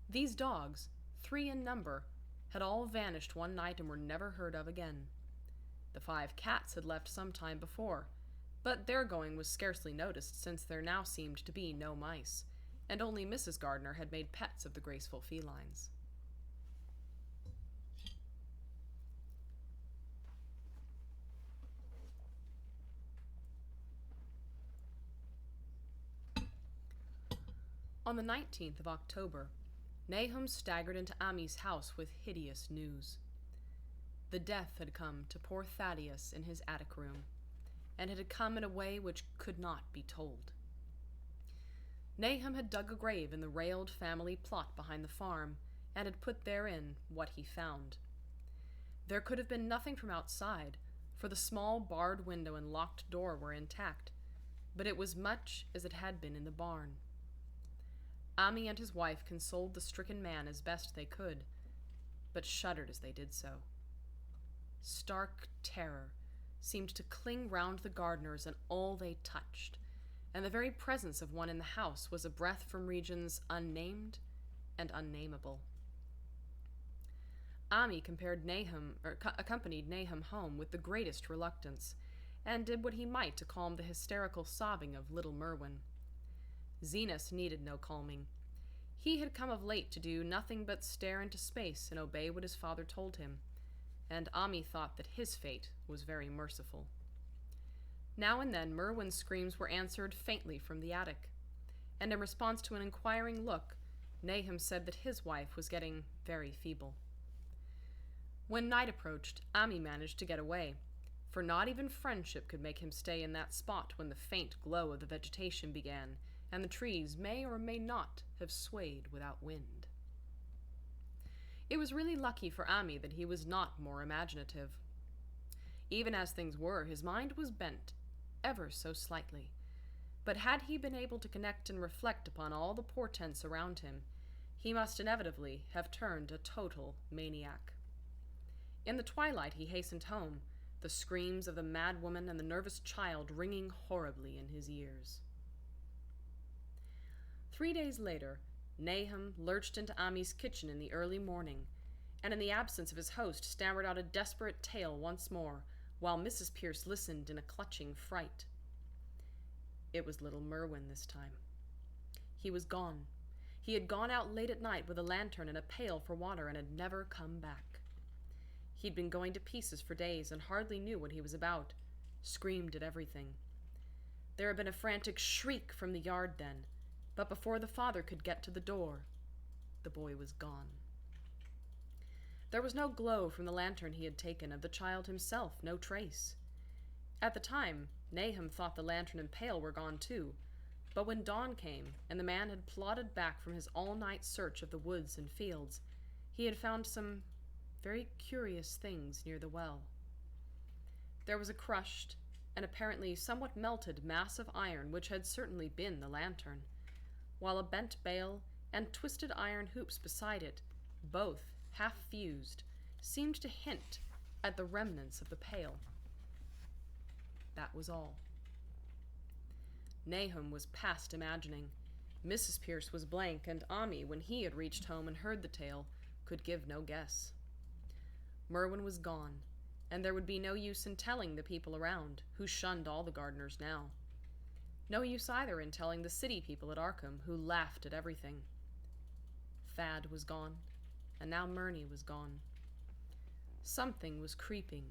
These dogs, 3 in number, had all vanished one night and were never heard of again. The 5 cats had left some time before, but their going was scarcely noticed, since there now seemed to be no mice, and only Mrs. Gardner had made pets of the graceful felines. On the 19th of October, Nahum staggered into Amy's house with hideous news. The death had come to poor Thaddeus in his attic room, and it had come in a way which could not be told. Nahum had dug a grave in the railed family plot behind the farm, and had put therein what he found. There could have been nothing from outside, for the small barred window and locked door were intact, but it was much as it had been in the barn. Ami and his wife consoled the stricken man as best they could, but shuddered as they did so. Stark terror seemed to cling round the Gardners and all they touched, and the very presence of one in the house was a breath from regions unnamed and unnameable. Ami accompanied Nahum home with the greatest reluctance, and did what he might to calm the hysterical sobbing of little Merwin. Zenas needed no calming. He had come of late to do nothing but stare into space and obey what his father told him, and Ami thought that his fate was very merciful. Now and then Merwin's screams were answered faintly from the attic, and in response to an inquiring look, Nahum said that his wife was getting very feeble. When night approached, Ami managed to get away, for not even friendship could make him stay in that spot when the faint glow of the vegetation began, and the trees may or may not have swayed without wind. It was really lucky for Ami that he was not more imaginative. Even as things were, his mind was bent, ever so slightly, but had he been able to connect and reflect upon all the portents around him, he must inevitably have turned a total maniac. In the twilight he hastened home, the screams of the mad woman and the nervous child ringing horribly in his ears. 3 days later, Nahum lurched into Ami's kitchen in the early morning, and in the absence of his host stammered out a desperate tale once more, while Mrs. Pierce listened in a clutching fright. It was little Merwin this time. He was gone. He had gone out late at night with a lantern and a pail for water and had never come back. He'd been going to pieces for days and hardly knew what he was about, screamed at everything. There had been a frantic shriek from the yard then, but before the father could get to the door, the boy was gone. There was no glow from the lantern he had taken, of the child himself no trace. At the time, Nahum thought the lantern and pail were gone too, but when dawn came, and the man had plodded back from his all-night search of the woods and fields, he had found some very curious things near the well. There was a crushed and apparently somewhat melted mass of iron which had certainly been the lantern, while a bent bale and twisted iron hoops beside it, both half fused, seemed to hint at the remnants of the pail. That was all. Nahum was past imagining. Mrs. Pierce was blank, and Ami, when he had reached home and heard the tale, could give no guess. Merwin was gone, and there would be no use in telling the people around, who shunned all the gardeners now. No use either in telling the city people at Arkham, who laughed at everything. Thad was gone, and now Murney was gone. Something was creeping,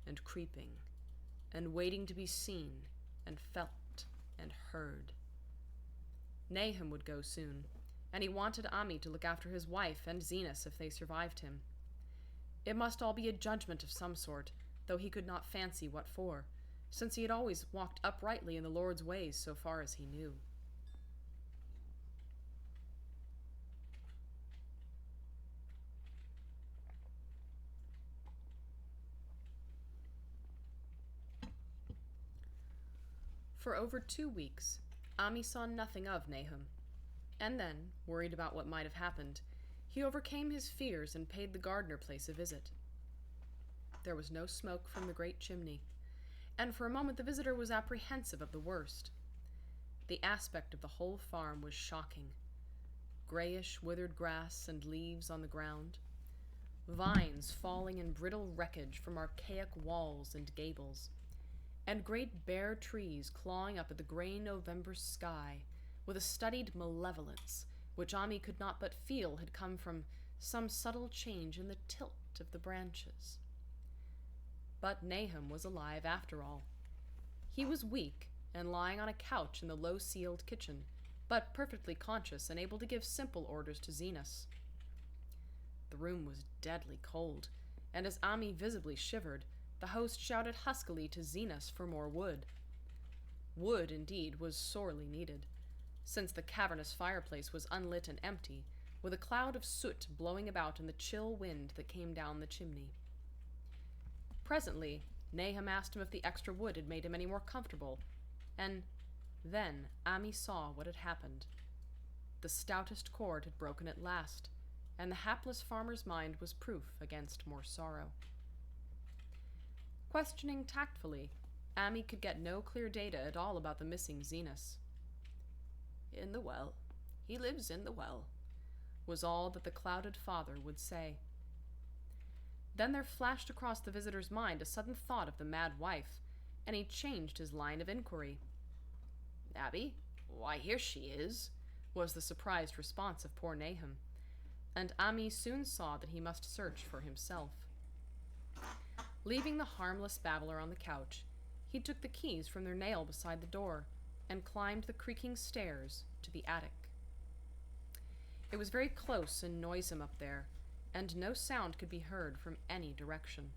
and waiting to be seen, and felt, and heard. Nahum would go soon, and he wanted Ami to look after his wife and Zenas if they survived him. It must all be a judgment of some sort, though he could not fancy what for, since he had always walked uprightly in the Lord's ways so far as he knew. For over 2 weeks, Ami saw nothing of Nahum, and then, worried about what might have happened, he overcame his fears and paid the gardener place a visit. There was no smoke from the great chimney, and for a moment the visitor was apprehensive of the worst. The aspect of the whole farm was shocking. Grayish, withered grass and leaves on the ground, vines falling in brittle wreckage from archaic walls and gables, and great bare trees clawing up at the gray November sky with a studied malevolence which Ami could not but feel had come from some subtle change in the tilt of the branches. But Nahum was alive after all. He was weak and lying on a couch in the low-ceiled kitchen, but perfectly conscious and able to give simple orders to Zenas. The room was deadly cold, and as Ami visibly shivered, the host shouted huskily to Zenas for more wood. Wood, indeed, was sorely needed, since the cavernous fireplace was unlit and empty, with a cloud of soot blowing about in the chill wind that came down the chimney. Presently, Nahum asked him if the extra wood had made him any more comfortable, and then Ami saw what had happened. The stoutest cord had broken at last, and the hapless farmer's mind was proof against more sorrow. Questioning tactfully, Ami could get no clear data at all about the missing Zenas. "In the well. He lives in the well," was all that the clouded father would say. Then there flashed across the visitor's mind a sudden thought of the mad wife, and he changed his line of inquiry. "Abby? Why, here she is," was the surprised response of poor Nahum, and Ami soon saw that he must search for himself. Leaving the harmless babbler on the couch, he took the keys from their nail beside the door and climbed the creaking stairs to the attic. It was very close and noisome up there, and no sound could be heard from any direction.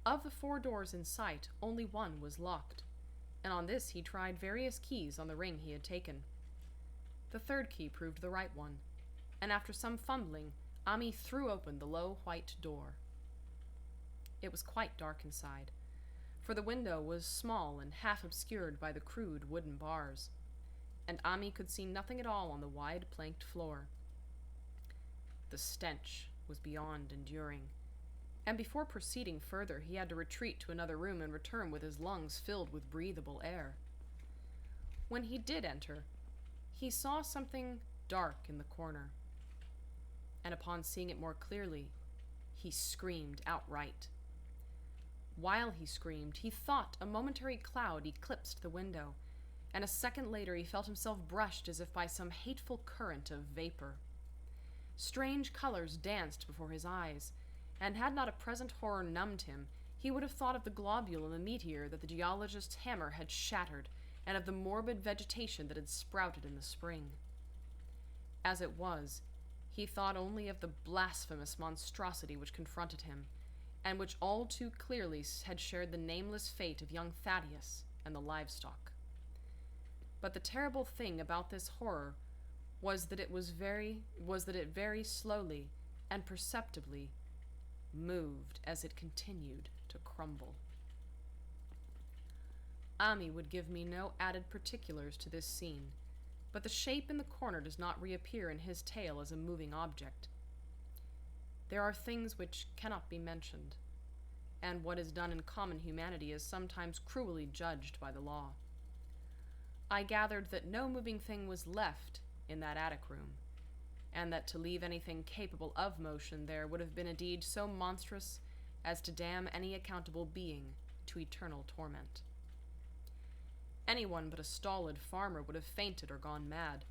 Of the 4 doors in sight, only one was locked, and on this he tried various keys on the ring he had taken. The 3rd key proved the right one, and after some fumbling, Ami threw open the low white door. It was quite dark inside, for the window was small and half obscured by the crude wooden bars, and Ami could see nothing at all on the wide planked floor. The stench was beyond enduring, and before proceeding further he had to retreat to another room and return with his lungs filled with breathable air. When he did enter, he saw something dark in the corner, and upon seeing it more clearly, he screamed outright. While he screamed, he thought a momentary cloud eclipsed the window, and a second later he felt himself brushed as if by some hateful current of vapor. Strange colors danced before his eyes, and had not a present horror numbed him, he would have thought of the globule in the meteor that the geologist's hammer had shattered, and of the morbid vegetation that had sprouted in the spring. As it was, he thought only of the blasphemous monstrosity which confronted him, and which all too clearly had shared the nameless fate of young Thaddeus and the livestock. But the terrible thing about this horror was that it very slowly and perceptibly moved as it continued to crumble. Ami would give me no added particulars to this scene, but the shape in the corner does not reappear in his tale as a moving object. There are things which cannot be mentioned, and what is done in common humanity is sometimes cruelly judged by the law. I gathered that no moving thing was left in that attic room, and that to leave anything capable of motion there would have been a deed so monstrous as to damn any accountable being to eternal torment. Anyone but a stolid farmer would have fainted or gone mad,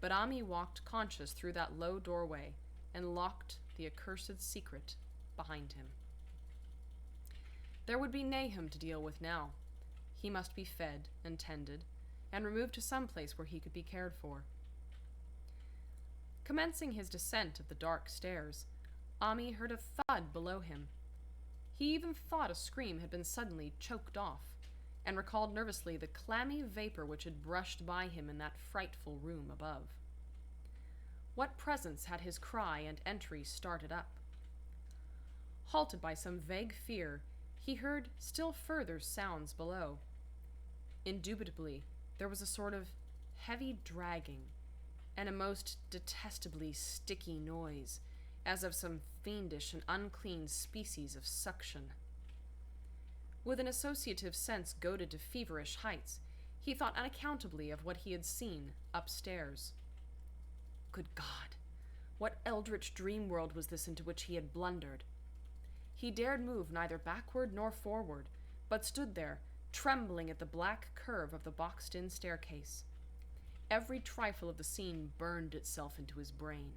but Ami walked conscious through that low doorway and locked the accursed secret behind him. There would be Nahum to deal with now. He must be fed and tended, and removed to some place where he could be cared for. Commencing his descent of the dark stairs, Ami heard a thud below him. He even thought a scream had been suddenly choked off, and recalled nervously the clammy vapor which had brushed by him in that frightful room above. What presence had his cry and entry started up? Halted by some vague fear, he heard still further sounds below. Indubitably, there was a sort of heavy dragging, and a most detestably sticky noise, as of some fiendish and unclean species of suction. With an associative sense goaded to feverish heights, he thought unaccountably of what he had seen upstairs. Good God, what eldritch dream world was this into which he had blundered? He dared move neither backward nor forward, but stood there, trembling at the black curve of the boxed-in staircase. Every trifle of the scene burned itself into his brain.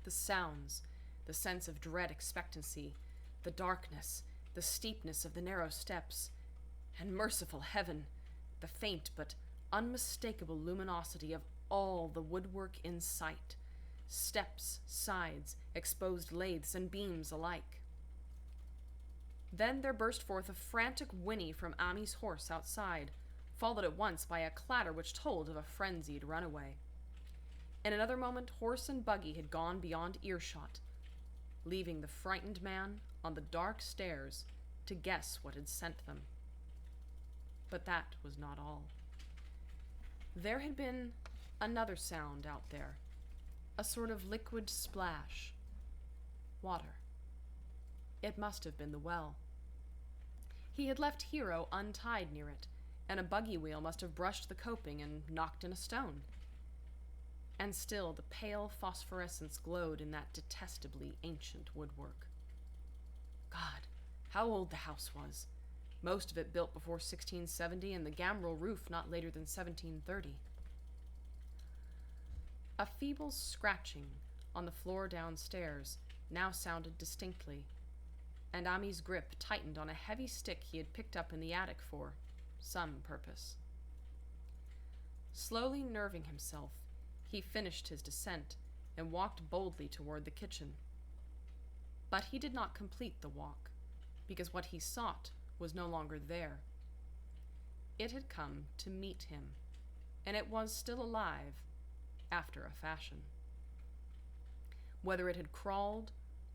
The sounds, the sense of dread expectancy, the darkness, the steepness of the narrow steps, and merciful heaven, the faint but unmistakable luminosity of all the woodwork in sight, steps, sides, exposed laths, and beams alike. Then there burst forth a frantic whinny from Ami's horse outside, followed at once by a clatter which told of a frenzied runaway. In another moment, horse and buggy had gone beyond earshot, leaving the frightened man on the dark stairs to guess what had sent them. But that was not all. There had been another sound out there, a sort of liquid splash. Water. It must have been the well. He had left Hero untied near it, and a buggy wheel must have brushed the coping and knocked in a stone. And still the pale phosphorescence glowed in that detestably ancient woodwork. God, how old the house was! Most of it built before 1670, and the gambrel roof not later than 1730. A feeble scratching on the floor downstairs now sounded distinctly, and Ami's grip tightened on a heavy stick he had picked up in the attic for some purpose. Slowly nerving himself, he finished his descent and walked boldly toward the kitchen. But he did not complete the walk, because what he sought was no longer there. It had come to meet him, and it was still alive, after a fashion. Whether it had crawled,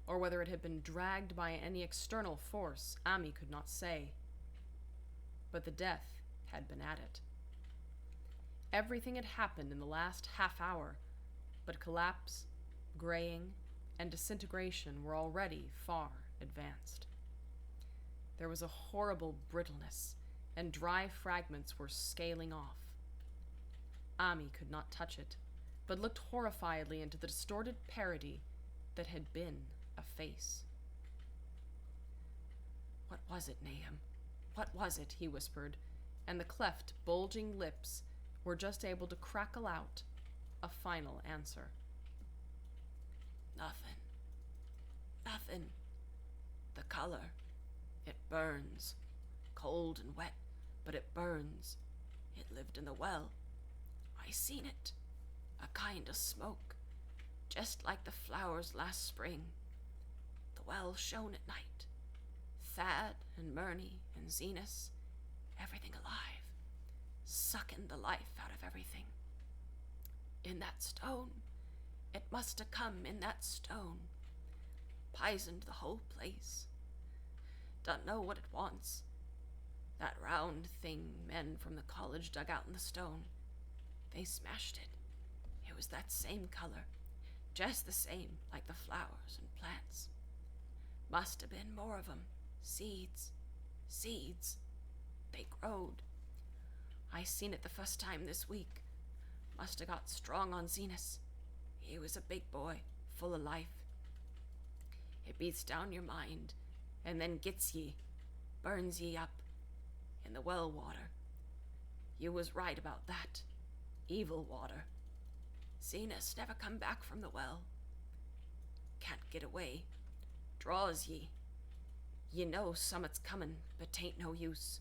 or whether it had been dragged by any external force, Ami could not say. But the death had been at it. Everything had happened in the last half hour, but collapse, graying, and disintegration were already far advanced. There was a horrible brittleness, and dry fragments were scaling off. Ami could not touch it, but looked horrifiedly into the distorted parody that had been a face. "What was it, Nahum? What was it?" he whispered, and the cleft, bulging lips were just able to crackle out a final answer. "Nothing. Nothing. The color. It burns. Cold and wet, but it burns. It lived in the well. I seen it. A kind of smoke, just like the flowers last spring. The well shone at night. Thad and Murney and Zenas, everything alive, sucking the life out of everything. In that stone. It must have come in that stone. Poisoned the whole place. Don't know what it wants. That round thing men from the college dug out in the stone. They smashed it. It was that same color, just the same like the flowers and plants. Must have been more of 'em. Seeds. Seeds. They growed. I seen it the first time this week. Must have got strong on Zenas. He was a big boy, full of life. It beats down your mind, and then gets ye, burns ye up, in the well water. You was right about that. Evil water. Zenas never come back from the well. Can't get away. Draws ye. Ye know summat's comin', but 'tain't no use.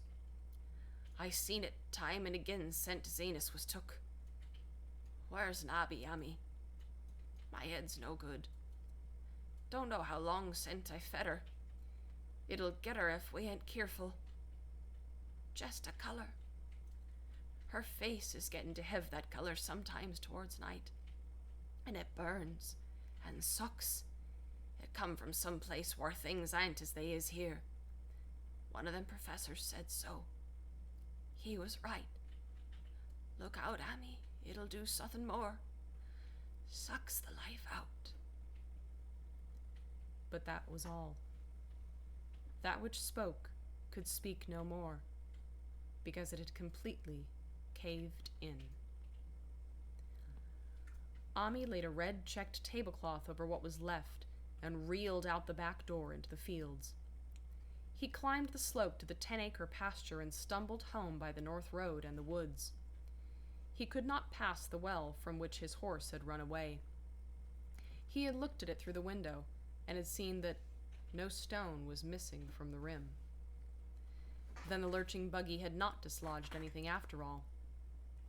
I seen it time and again sent Zenas was took. Where's Nobby, Ammi? My head's no good. Don't know how long sent I fed her. It'll get her if we ain't keerful. Just a color. Her face is getting to have that color sometimes towards night. And it burns and sucks. It come from some place where things ain't as they is here. One of them professors said so. He was right. Look out, Ammi. It'll do something more. Sucks the life out. But that was all. That which spoke could speak no more, because it had completely caved in. Ami laid a red-checked tablecloth over what was left and reeled out the back door into the fields. He climbed the slope to the 10-acre pasture and stumbled home by the north road and the woods. He could not pass the well from which his horse had run away. He had looked at it through the window and had seen that no stone was missing from the rim. Then the lurching buggy had not dislodged anything after all.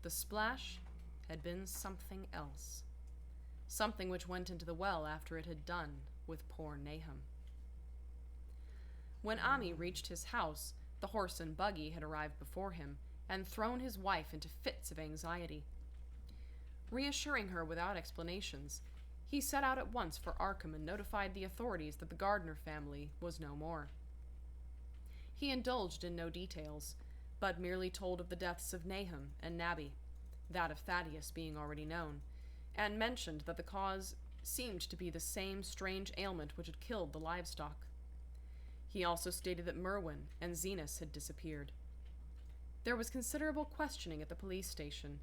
The splash had been something else. Something which went into the well after it had done with poor Nahum. When Ami reached his house, the horse and buggy had arrived before him and thrown his wife into fits of anxiety. Reassuring her without explanations, he set out at once for Arkham and notified the authorities that the Gardner family was no more. He indulged in no details, but merely told of the deaths of Nahum and Nabby, that of Thaddeus being already known, and mentioned that the cause seemed to be the same strange ailment which had killed the livestock. He also stated that Merwin and Zenas had disappeared. There was considerable questioning at the police station,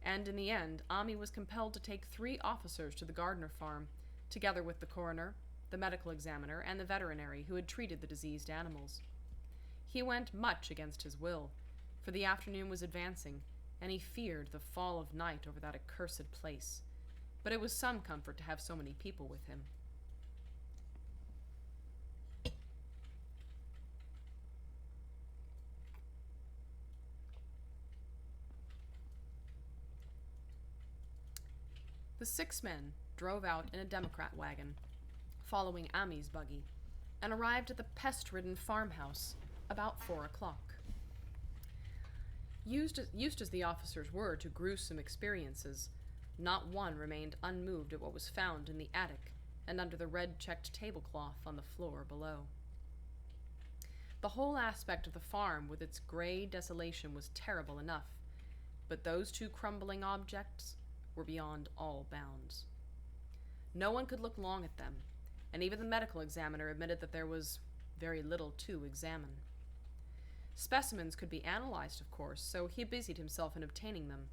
and in the end, Ami was compelled to take 3 officers to the Gardner farm, together with the coroner, the medical examiner, and the veterinary who had treated the diseased animals. He went much against his will, for the afternoon was advancing, and he feared the fall of night over that accursed place, but it was some comfort to have so many people with him. The 6 men drove out in a Democrat wagon, following Ami's buggy, and arrived at the pest-ridden farmhouse about 4 o'clock. Used as the officers were to gruesome experiences, not one remained unmoved at what was found in the attic and under the red-checked tablecloth on the floor below. The whole aspect of the farm with its gray desolation was terrible enough, but those 2 crumbling objects were beyond all bounds. No one could look long at them, and even the medical examiner admitted that there was very little to examine. Specimens could be analyzed, of course, so he busied himself in obtaining them.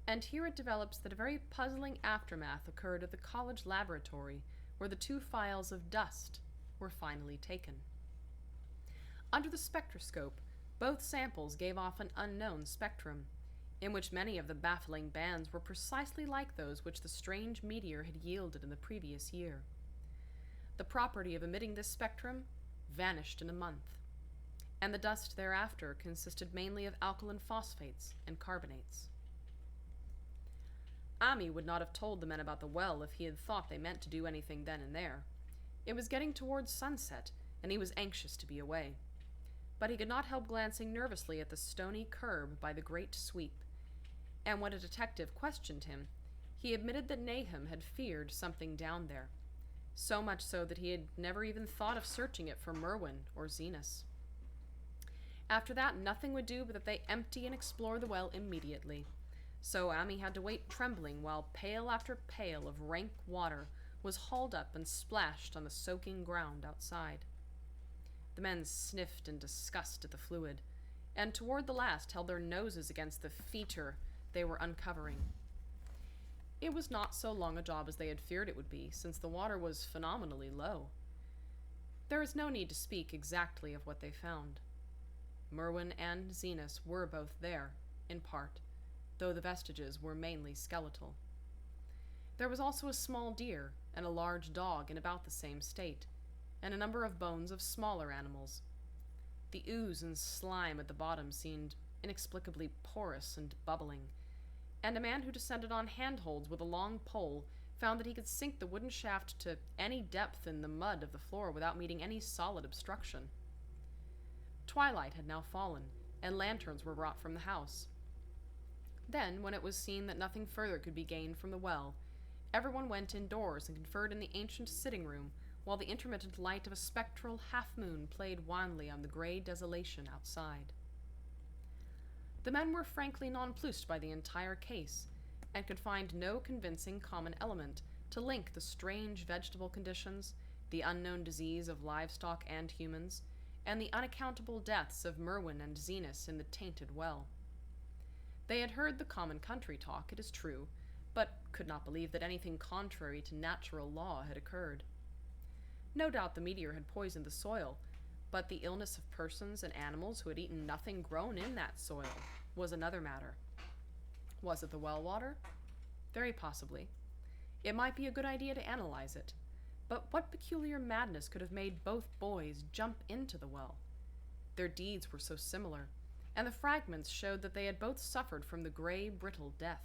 And here it develops that a very puzzling aftermath occurred at the college laboratory, where the 2 phials of dust were finally taken. Under the spectroscope, both samples gave off an unknown spectrum, in which many of the baffling bands were precisely like those which the strange meteor had yielded in the previous year. The property of emitting this spectrum vanished in a month, and the dust thereafter consisted mainly of alkaline phosphates and carbonates. Ami would not have told the men about the well if he had thought they meant to do anything then and there. It was getting towards sunset, and he was anxious to be away. But he could not help glancing nervously at the stony curb by the great sweep, and when a detective questioned him, he admitted that Nahum had feared something down there, so much so that he had never even thought of searching it for Merwin or Zenas. After that, nothing would do but that they empty and explore the well immediately. So Amy had to wait trembling while pail after pail of rank water was hauled up and splashed on the soaking ground outside. The men sniffed in disgust at the fluid, and toward the last held their noses against the fetor they were uncovering. It was not so long a job as they had feared it would be, since the water was phenomenally low. There is no need to speak exactly of what they found. Merwin and Zenas were both there, in part, though the vestiges were mainly skeletal. There was also a small deer and a large dog in about the same state, and a number of bones of smaller animals. The ooze and slime at the bottom seemed inexplicably porous and bubbling, and a man who descended on handholds with a long pole found that he could sink the wooden shaft to any depth in the mud of the floor without meeting any solid obstruction. Twilight had now fallen, and lanterns were brought from the house. Then, when it was seen that nothing further could be gained from the well, everyone went indoors and conferred in the ancient sitting room, while the intermittent light of a spectral half-moon played wanly on the gray desolation outside. The men were frankly nonplussed by the entire case, and could find no convincing common element to link the strange vegetable conditions, the unknown disease of livestock and humans, and the unaccountable deaths of Merwin and Zenas in the tainted well. They had heard the common country talk, it is true, but could not believe that anything contrary to natural law had occurred. No doubt the meteor had poisoned the soil, but the illness of persons and animals who had eaten nothing grown in that soil was another matter. Was it the well water? Very possibly. It might be a good idea to analyze it, but what peculiar madness could have made both boys jump into the well? Their deeds were so similar, and the fragments showed that they had both suffered from the gray, brittle death.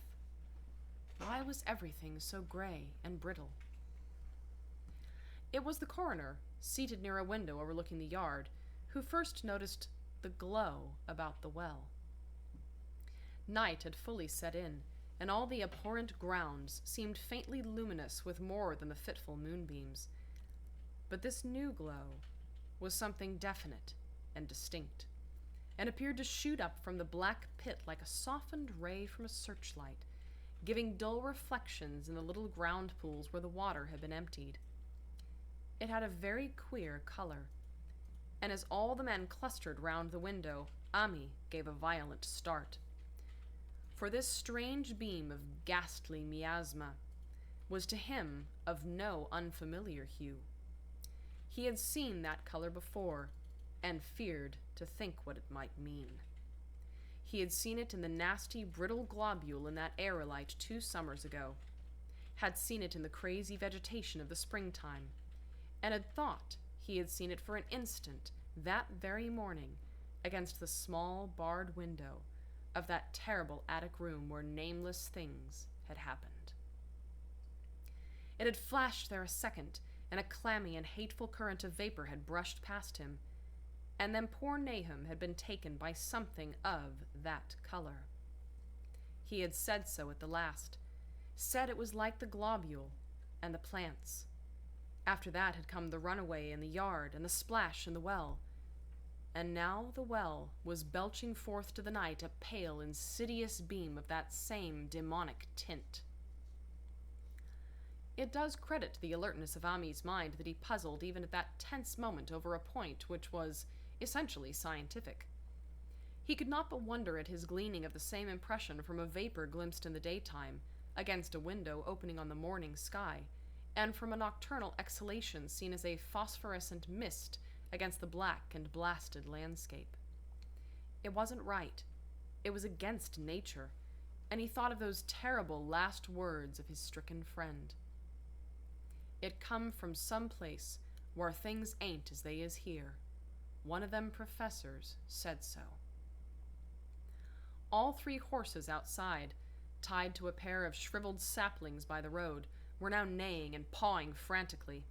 Why was everything so gray and brittle? It was the coroner, seated near a window overlooking the yard, who first noticed the glow about the well. Night had fully set in, and all the abhorrent grounds seemed faintly luminous with more than the fitful moonbeams. But this new glow was something definite and distinct, and appeared to shoot up from the black pit like a softened ray from a searchlight, giving dull reflections in the little ground pools where the water had been emptied. It had a very queer color, and as all the men clustered round the window, Ami gave a violent start. For this strange beam of ghastly miasma was to him of no unfamiliar hue. He had seen that color before, and feared to think what it might mean. He had seen it in the nasty, brittle globule in that aerolite 2 summers ago, had seen it in the crazy vegetation of the springtime, and had thought he had seen it for an instant that very morning against the small barred window of that terrible attic room where nameless things had happened. It had flashed there a second, and a clammy and hateful current of vapor had brushed past him, and then poor Nahum had been taken by something of that color. He had said so at the last, said it was like the globule and the plants. After that had come the runaway in the yard and the splash in the well, and now the well was belching forth to the night a pale, insidious beam of that same demonic tint. It does credit to the alertness of Ami's mind that he puzzled even at that tense moment over a point which was essentially scientific. He could not but wonder at his gleaning of the same impression from a vapor glimpsed in the daytime, against a window opening on the morning sky, and from a nocturnal exhalation seen as a phosphorescent mist against the black and blasted landscape. It wasn't right. It was against nature, and he thought of those terrible last words of his stricken friend. It come from some place where things ain't as they is here. One of them professors said so. All 3 horses outside, tied to a pair of shriveled saplings by the road, were now neighing and pawing frantically.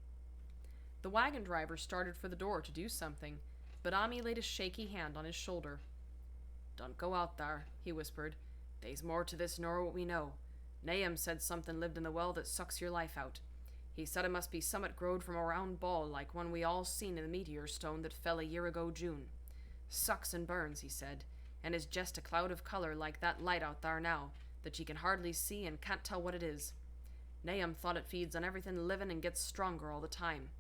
The wagon driver started for the door to do something, but Ami laid a shaky hand on his shoulder. "Don't go out thar," he whispered. "They's more to this nor what we know. Nahum said something lived in the well that sucks your life out. He said it must be summat growed from a round ball like one we all seen in the meteor stone that fell a year ago June. Sucks and burns, he said, and is just a cloud of colour like that light out there now, that ye can hardly see and can't tell what it is. Nahum thought it feeds on everything living and gets stronger all the time.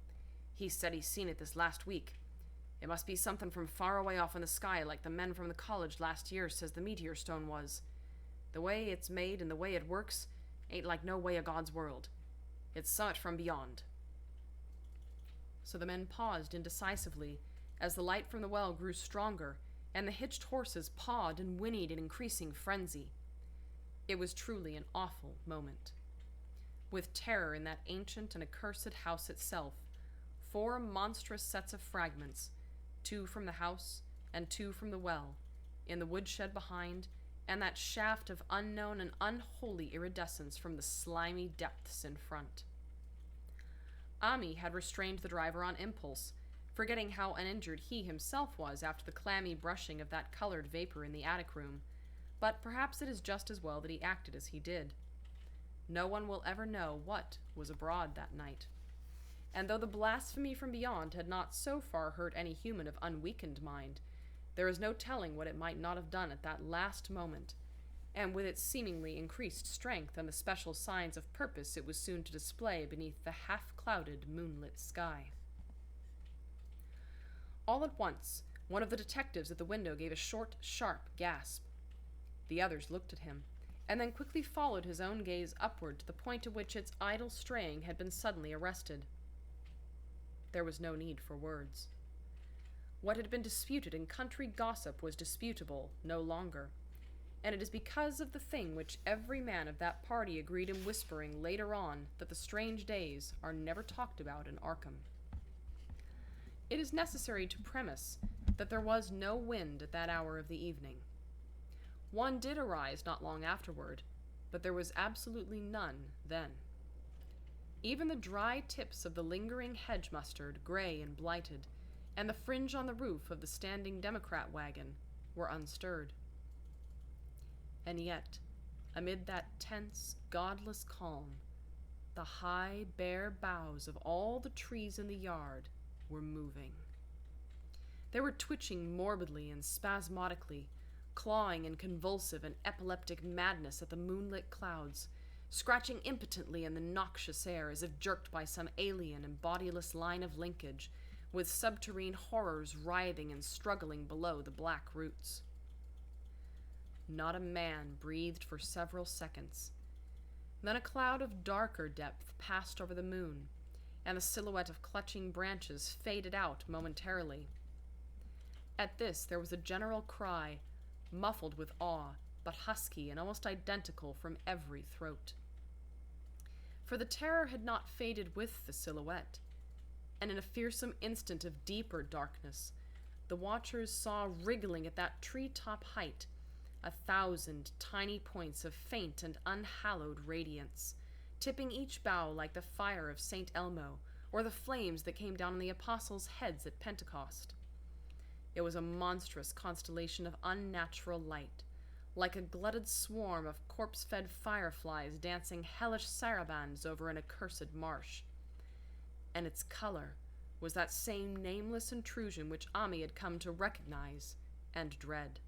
He said he's seen it this last week. It must be something from far away off in the sky, like the men from the college last year says the meteor stone was. The way it's made and the way it works ain't like no way of God's world. It's summat from beyond. So the men paused indecisively as the light from the well grew stronger, and the hitched horses pawed and whinnied in increasing frenzy. It was truly an awful moment. With terror in that ancient and accursed house itself, 4 monstrous sets of fragments, 2 from the house and 2 from the well, in the woodshed behind, and that shaft of unknown and unholy iridescence from the slimy depths in front. Ami had restrained the driver on impulse, forgetting how uninjured he himself was after the clammy brushing of that colored vapor in the attic room, but perhaps it is just as well that he acted as he did. No one will ever know what was abroad that night. And though the blasphemy from beyond had not so far hurt any human of unweakened mind, there is no telling what it might not have done at that last moment, and with its seemingly increased strength and the special signs of purpose it was soon to display beneath the half-clouded, moonlit sky. All at once, one of the detectives at the window gave a short, sharp gasp. The others looked at him, and then quickly followed his own gaze upward to the point at which its idle straying had been suddenly arrested. There was no need for words. What had been disputed in country gossip was disputable no longer, and it is because of the thing which every man of that party agreed in whispering later on that the strange days are never talked about in Arkham. It is necessary to premise that there was no wind at that hour of the evening. One did arise not long afterward, but there was absolutely none then. Even the dry tips of the lingering hedge mustard, gray and blighted, and the fringe on the roof of the standing Democrat wagon were unstirred. And yet, amid that tense, godless calm, the high, bare boughs of all the trees in the yard were moving. They were twitching morbidly and spasmodically, clawing in convulsive and epileptic madness at the moonlit clouds, scratching impotently in the noxious air as if jerked by some alien and bodiless line of linkage, with subterrane horrors writhing and struggling below the black roots. Not a man breathed for several seconds. Then a cloud of darker depth passed over the moon, and the silhouette of clutching branches faded out momentarily. At this there was a general cry, muffled with awe, but husky and almost identical from every throat. For the terror had not faded with the silhouette, and in a fearsome instant of deeper darkness, the watchers saw wriggling at that tree-top height 1,000 tiny points of faint and unhallowed radiance, tipping each bough like the fire of St. Elmo, or the flames that came down on the apostles' heads at Pentecost. It was a monstrous constellation of unnatural light, like a glutted swarm of corpse-fed fireflies dancing hellish sarabands over an accursed marsh. And its color was that same nameless intrusion which Ami had come to recognize and dread.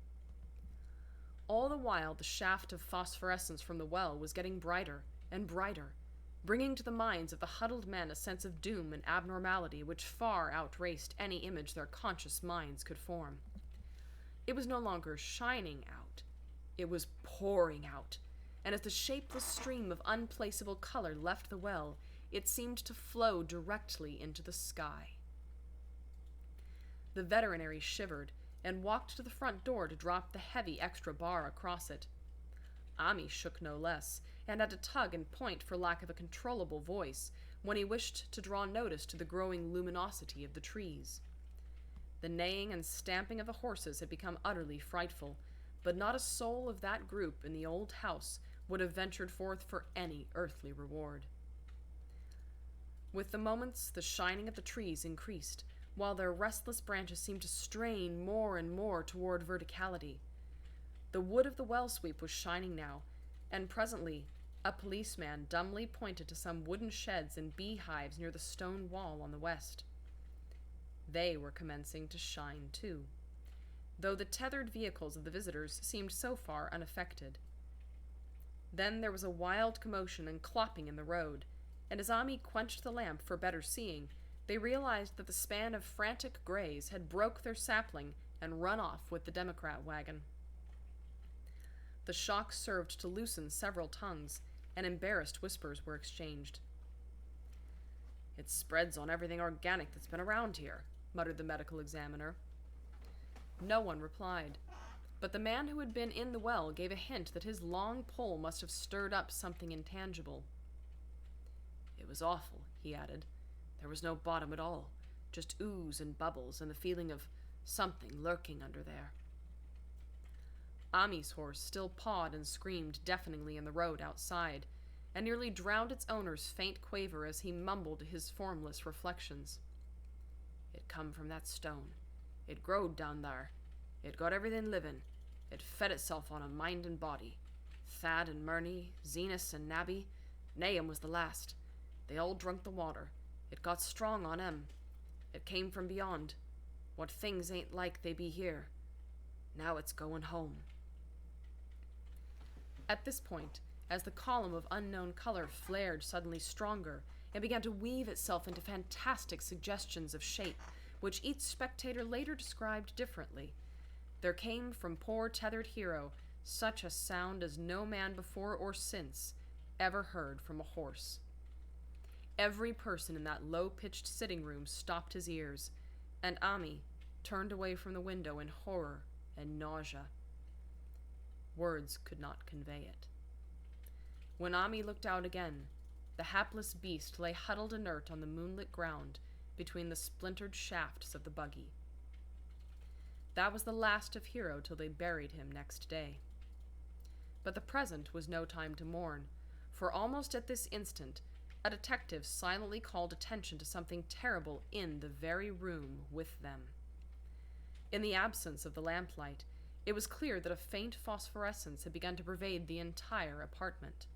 All the while the shaft of phosphorescence from the well was getting brighter and brighter, bringing to the minds of the huddled men a sense of doom and abnormality which far outraced any image their conscious minds could form. It was no longer shining out, it was pouring out, and as the shapeless stream of unplaceable color left the well, it seemed to flow directly into the sky. The veterinary shivered and walked to the front door to drop the heavy extra bar across it. Ami shook no less, and had to tug and point for lack of a controllable voice when he wished to draw notice to the growing luminosity of the trees. The neighing and stamping of the horses had become utterly frightful, but not a soul of that group in the old house would have ventured forth for any earthly reward. With the moments, the shining of the trees increased, while their restless branches seemed to strain more and more toward verticality. The wood of the well sweep was shining now, and presently a policeman dumbly pointed to some wooden sheds and beehives near the stone wall on the west. They were commencing to shine too, though the tethered vehicles of the visitors seemed so far unaffected. Then there was a wild commotion and clopping in the road, and as Ami quenched the lamp for better seeing, they realized that the span of frantic grays had broke their sapling and run off with the Democrat wagon. The shock served to loosen several tongues, and embarrassed whispers were exchanged. "It spreads on everything organic that's been around here," muttered the medical examiner. No one replied, but the man who had been in the well gave a hint that his long pole must have stirred up something intangible. "It was awful," he added. "There was no bottom at all, just ooze and bubbles and the feeling of something lurking under there." Ami's horse still pawed and screamed deafeningly in the road outside, and nearly drowned its owner's faint quaver as he mumbled his formless reflections. "It come from that stone. It growed down there. It got everything living. It fed itself on a mind and body. Thad and Murney, Zenas and Nabby, Nahum was the last. They all drunk the water. It got strong on 'em. It came from beyond. What things ain't like they be here. Now it's going home." At this point, as the column of unknown color flared suddenly stronger and began to weave itself into fantastic suggestions of shape, which each spectator later described differently, there came from poor tethered hero such a sound as no man before or since ever heard from a horse. Every person in that low-pitched sitting room stopped his ears, and Ami turned away from the window in horror and nausea. Words could not convey it. When Ami looked out again, the hapless beast lay huddled inert on the moonlit ground between the splintered shafts of the buggy. That was the last of Hero till they buried him next day. But the present was no time to mourn, for almost at this instant, a detective silently called attention to something terrible in the very room with them. In the absence of the lamplight, it was clear that a faint phosphorescence had begun to pervade the entire apartment.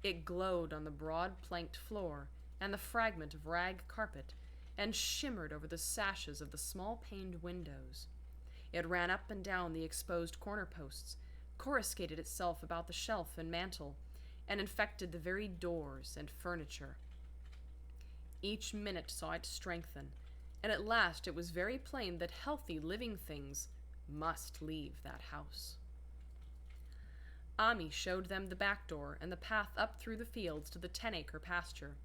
It glowed on the broad planked floor and the fragment of rag carpet, and shimmered over the sashes of the small-paned windows. It ran up and down the exposed corner posts, coruscated itself about the shelf and mantel, and infected the very doors and furniture. Each minute saw it strengthen, and at last it was very plain that healthy living things must leave that house. Ami showed them the back door and the path up through the fields to the 10-acre pasture.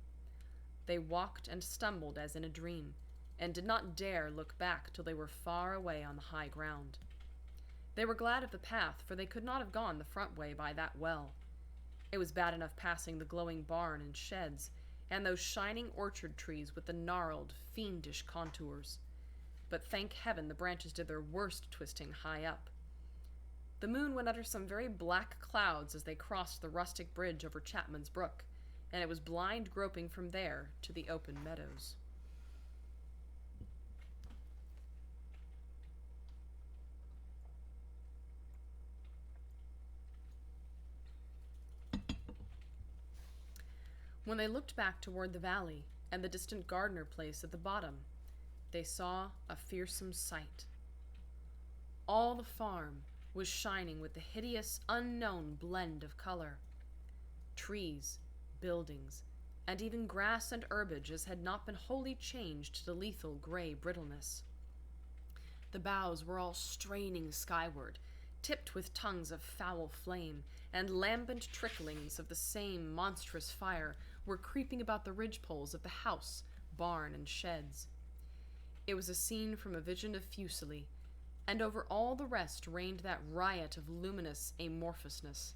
They walked and stumbled as in a dream, and did not dare look back till they were far away on the high ground. They were glad of the path, for they could not have gone the front way by that well. It was bad enough passing the glowing barn and sheds, and those shining orchard trees with the gnarled, fiendish contours. But thank heaven the branches did their worst twisting high up. The moon went under some very black clouds as they crossed the rustic bridge over Chapman's Brook, and it was blind groping from there to the open meadows. When they looked back toward the valley and the distant Gardner place at the bottom, they saw a fearsome sight. All the farm was shining with the hideous, unknown blend of color. Trees, buildings, and even grass and herbage as had not been wholly changed to the lethal gray brittleness. The boughs were all straining skyward, tipped with tongues of foul flame, and lambent tricklings of the same monstrous fire were creeping about the ridgepoles of the house, barn, and sheds. It was a scene from a vision of Fuseli, and over all the rest reigned that riot of luminous amorphousness,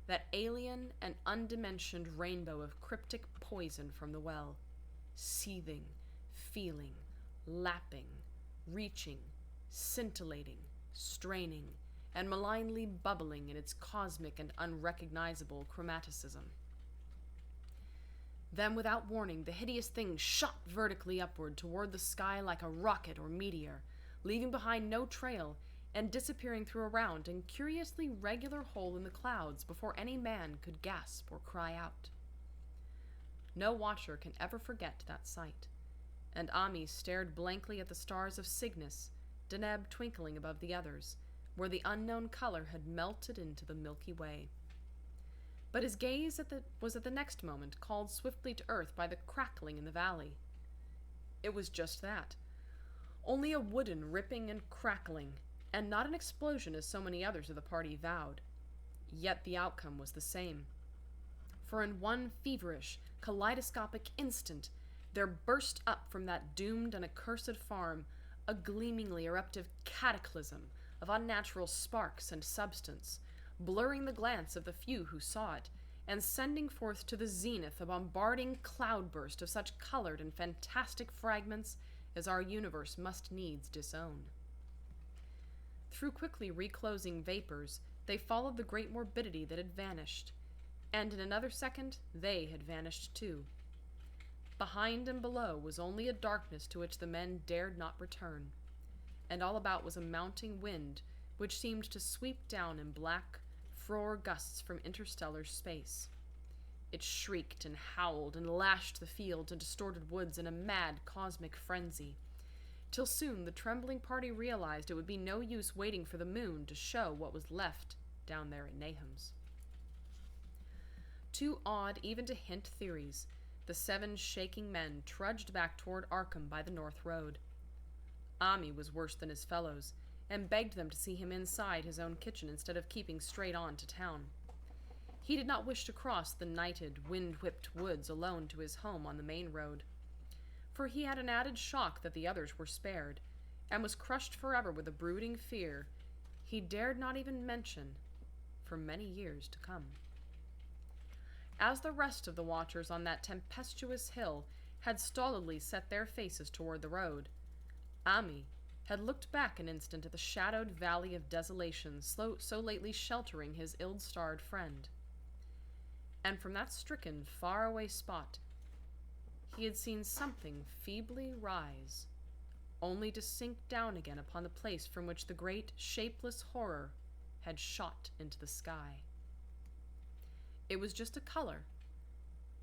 that alien and undimensioned rainbow of cryptic poison from the well, seething, feeling, lapping, reaching, scintillating, straining, and malignly bubbling in its cosmic and unrecognizable chromaticism. Then, without warning, the hideous thing shot vertically upward toward the sky like a rocket or meteor, leaving behind no trail, and disappearing through a round and curiously regular hole in the clouds before any man could gasp or cry out. No watcher can ever forget that sight, and Ami stared blankly at the stars of Cygnus, Deneb twinkling above the others, where the unknown color had melted into the Milky Way. But his gaze was at the next moment called swiftly to earth by the crackling in the valley. It was just that. Only a wooden ripping and crackling, and not an explosion as so many others of the party vowed. Yet the outcome was the same. For in one feverish, kaleidoscopic instant, there burst up from that doomed and accursed farm a gleamingly eruptive cataclysm of unnatural sparks and substance, blurring the glance of the few who saw it, and sending forth to the zenith a bombarding cloudburst of such colored and fantastic fragments as our universe must needs disown. Through quickly reclosing vapors, they followed the great morbidity that had vanished, and in another second they had vanished too. Behind and below was only a darkness to which the men dared not return, and all about was a mounting wind which seemed to sweep down in black, frore gusts from interstellar space. It shrieked and howled and lashed the fields and distorted woods in a mad cosmic frenzy, till soon the trembling party realized it would be no use waiting for the moon to show what was left down there at Nahum's. Too awed even to hint theories, the 7 shaking men trudged back toward Arkham by the north road. Ami was worse than his fellows, and begged them to see him inside his own kitchen instead of keeping straight on to town. He did not wish to cross the nighted, wind-whipped woods alone to his home on the main road, for he had an added shock that the others were spared, and was crushed forever with a brooding fear he dared not even mention for many years to come. As the rest of the watchers on that tempestuous hill had stolidly set their faces toward the road, Ami had looked back an instant at the shadowed valley of desolation so lately sheltering his ill-starred friend. And from that stricken, faraway spot, he had seen something feebly rise, only to sink down again upon the place from which the great, shapeless horror had shot into the sky. It was just a color,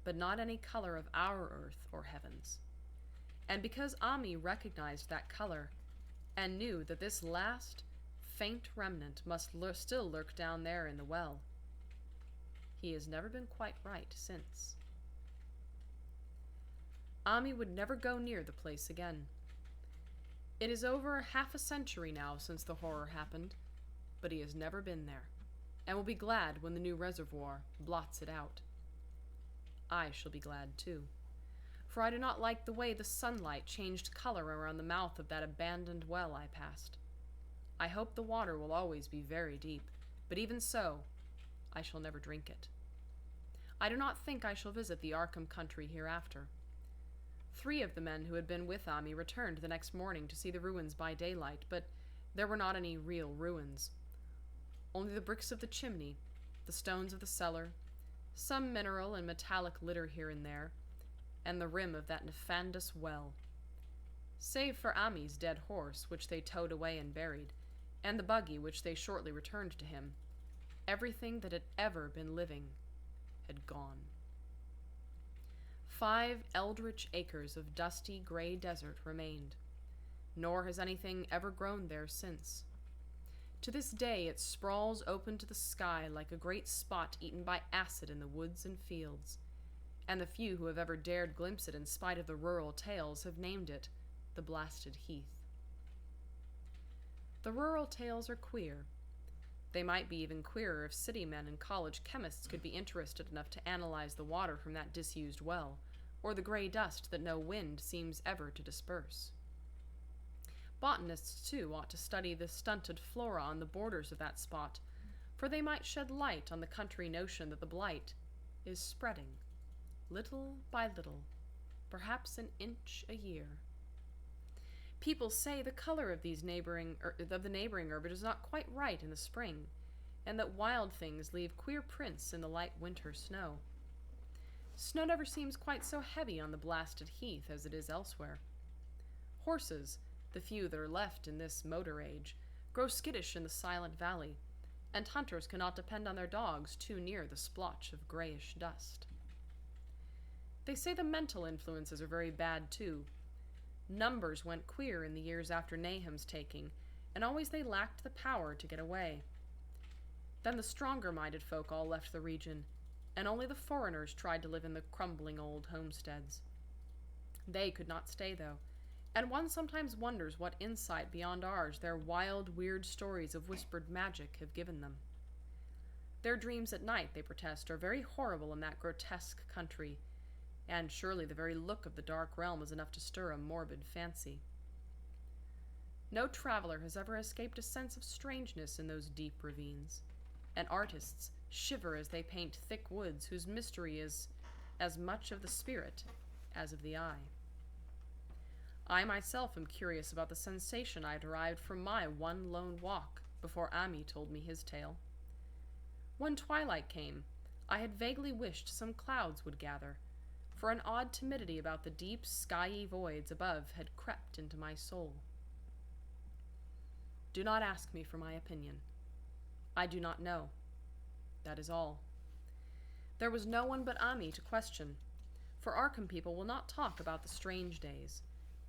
but not any color of our earth or heavens. And because Ami recognized that color, and knew that this last, faint remnant must still lurk down there in the well, he has never been quite right since. Ami would never go near the place again. It is over half a century now since the horror happened, but he has never been there, and will be glad when the new reservoir blots it out. I shall be glad too, for I do not like the way the sunlight changed color around the mouth of that abandoned well I passed. I hope the water will always be very deep, but even so, I shall never drink it. I do not think I shall visit the Arkham country hereafter. 3 of the men who had been with Ami returned the next morning to see the ruins by daylight, but there were not any real ruins. Only the bricks of the chimney, the stones of the cellar, some mineral and metallic litter here and there, and the rim of that nefandous well. Save for Ami's dead horse, which they towed away and buried, and the buggy which they shortly returned to him, everything that had ever been living had gone. 5 eldritch acres of dusty gray desert remained, nor has anything ever grown there since. To this day it sprawls open to the sky like a great spot eaten by acid in the woods and fields, and the few who have ever dared glimpse it in spite of the rural tales have named it the Blasted Heath. The rural tales are queer. They might be even queerer if city men and college chemists could be interested enough to analyze the water from that disused well, or the gray dust that no wind seems ever to disperse. Botanists, too, ought to study the stunted flora on the borders of that spot, for they might shed light on the country notion that the blight is spreading, little by little, perhaps an inch a year. People say the color of the neighboring herbage is not quite right in the spring, and that wild things leave queer prints in the light winter snow. Snow never seems quite so heavy on the Blasted Heath as it is elsewhere. Horses, the few that are left in this motor age, grow skittish in the silent valley, and hunters cannot depend on their dogs too near the splotch of grayish dust. They say the mental influences are very bad too. Numbers went queer in the years after Nahum's taking, and always they lacked the power to get away. Then the stronger-minded folk all left the region, and only the foreigners tried to live in the crumbling old homesteads. They could not stay, though, and one sometimes wonders what insight beyond ours their wild, weird stories of whispered magic have given them. Their dreams at night, they protest, are very horrible in that grotesque country, and surely the very look of the dark realm is enough to stir a morbid fancy. No traveler has ever escaped a sense of strangeness in those deep ravines, and artists shiver as they paint thick woods whose mystery is as much of the spirit as of the eye. I myself am curious about the sensation I derived from my one lone walk before Ami told me his tale. When twilight came, I had vaguely wished some clouds would gather, for an odd timidity about the deep, skyey voids above had crept into my soul. Do not ask me for my opinion. I do not know. That is all. There was no one but Ami to question, for Arkham people will not talk about the strange days,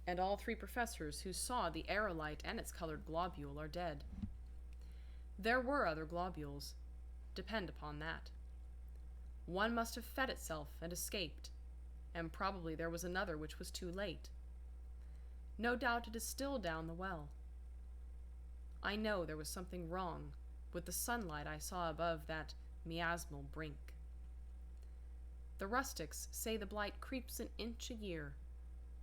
and all 3 professors who saw the aerolite and its colored globule are dead. There were other globules. Depend upon that. One must have fed itself and escaped, and probably there was another which was too late. No doubt it is still down the well. I know there was something wrong with the sunlight I saw above that miasmal brink. The rustics say the blight creeps an inch a year,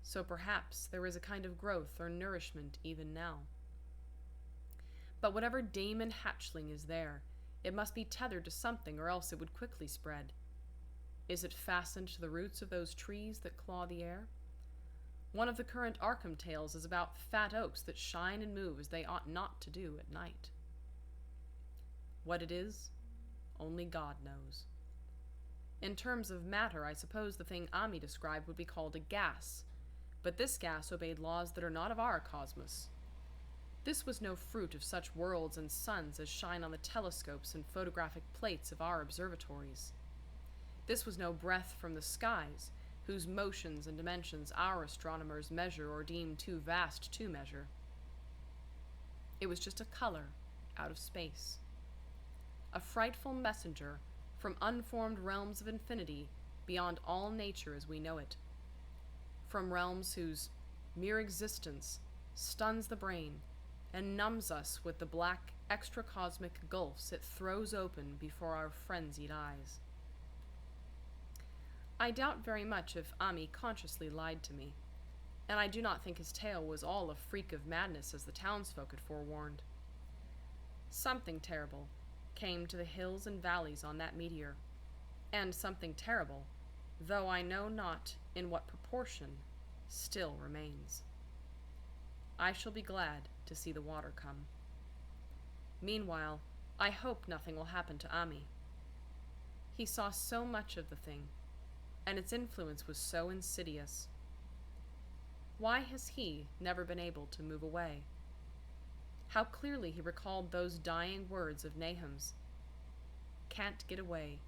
so perhaps there is a kind of growth or nourishment even now. But whatever daemon hatchling is there, it must be tethered to something or else it would quickly spread. Is it fastened to the roots of those trees that claw the air? One of the current Arkham tales is about fat oaks that shine and move as they ought not to do at night. What it is, only God knows. In terms of matter, I suppose the thing Ami described would be called a gas, but this gas obeyed laws that are not of our cosmos. This was no fruit of such worlds and suns as shine on the telescopes and photographic plates of our observatories. This was no breath from the skies, whose motions and dimensions our astronomers measure or deem too vast to measure. It was just a color out of space. A frightful messenger from unformed realms of infinity beyond all nature as we know it. From realms whose mere existence stuns the brain and numbs us with the black extracosmic gulfs it throws open before our frenzied eyes. I doubt very much if Ami consciously lied to me, and I do not think his tale was all a freak of madness as the townsfolk had forewarned. Something terrible came to the hills and valleys on that meteor, and something terrible, though I know not in what proportion, still remains. I shall be glad to see the water come. Meanwhile, I hope nothing will happen to Ami. He saw so much of the thing, and its influence was so insidious. Why has he never been able to move away? How clearly he recalled those dying words of Nahum's. Can't get away.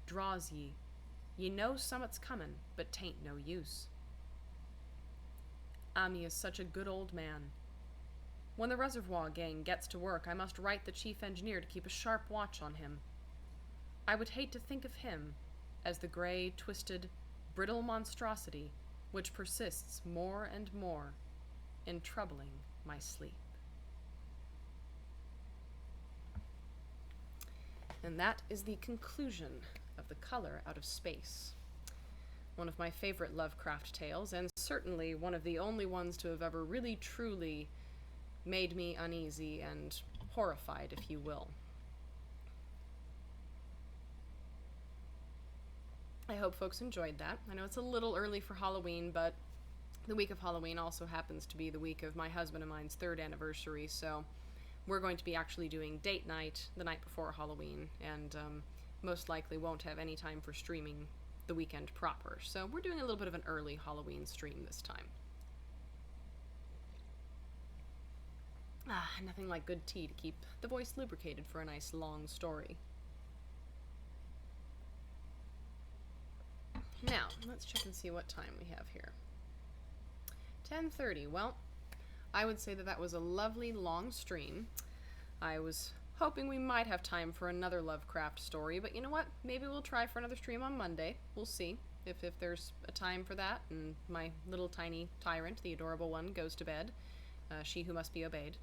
Draws ye. Ye know summat's comin', but 'tain't no use. Ami is such a good old man. When the reservoir gang gets to work, I must write the chief engineer to keep a sharp watch on him. I would hate to think of him as the gray, twisted, brittle monstrosity which persists more and more in troubling my sleep. And that is the conclusion of The Color Out of Space. One of my favorite Lovecraft tales, and certainly one of the only ones to have ever really truly made me uneasy and horrified, if you will. I hope folks enjoyed that. I know it's a little early for Halloween, but the week of Halloween also happens to be the week of my husband and mine's 3rd anniversary, so we're going to be actually doing date night the night before Halloween, and most likely won't have any time for streaming the weekend proper. So we're doing a little bit of an early Halloween stream this time. Nothing like good tea to keep the voice lubricated for a nice long story. Now, let's check and see what time we have here. 10:30. Well, I would say that that was a lovely long stream. I was hoping we might have time for another Lovecraft story, but you know what? Maybe we'll try for another stream on Monday. We'll see if there's a time for that and my little tiny tyrant, the adorable one, goes to bed. She who must be obeyed.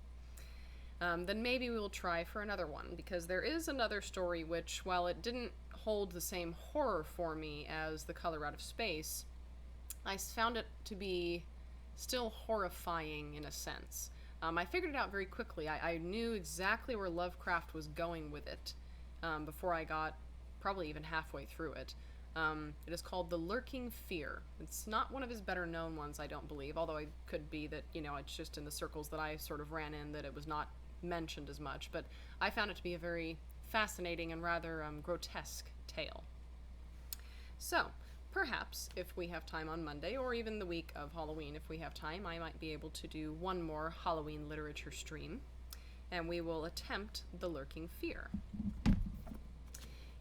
Then maybe we will try for another one, because there is another story which, while it didn't hold the same horror for me as The Color Out of Space, I found it to be still horrifying in a sense. I figured it out very quickly. I knew exactly where Lovecraft was going with it before I got probably even halfway through it. It is called The Lurking Fear. It's not one of his better known ones, I don't believe, although it could be that, it's just in the circles that I sort of ran in that it was not mentioned as much, but I found it to be a very fascinating and rather grotesque tale. So, perhaps, if we have time on Monday, or even the week of Halloween if we have time, I might be able to do one more Halloween literature stream, and we will attempt The Lurking Fear.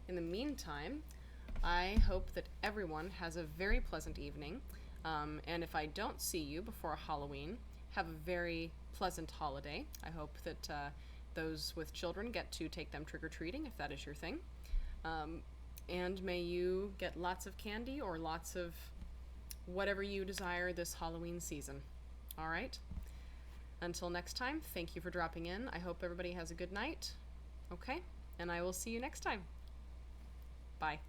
In the meantime, I hope that everyone has a very pleasant evening, and if I don't see you before Halloween, have a very pleasant holiday. I hope that those with children get to take them trick-or-treating, if that is your thing. And may you get lots of candy or lots of whatever you desire this Halloween season. All right? Until next time, thank you for dropping in. I hope everybody has a good night. Okay? And I will see you next time. Bye.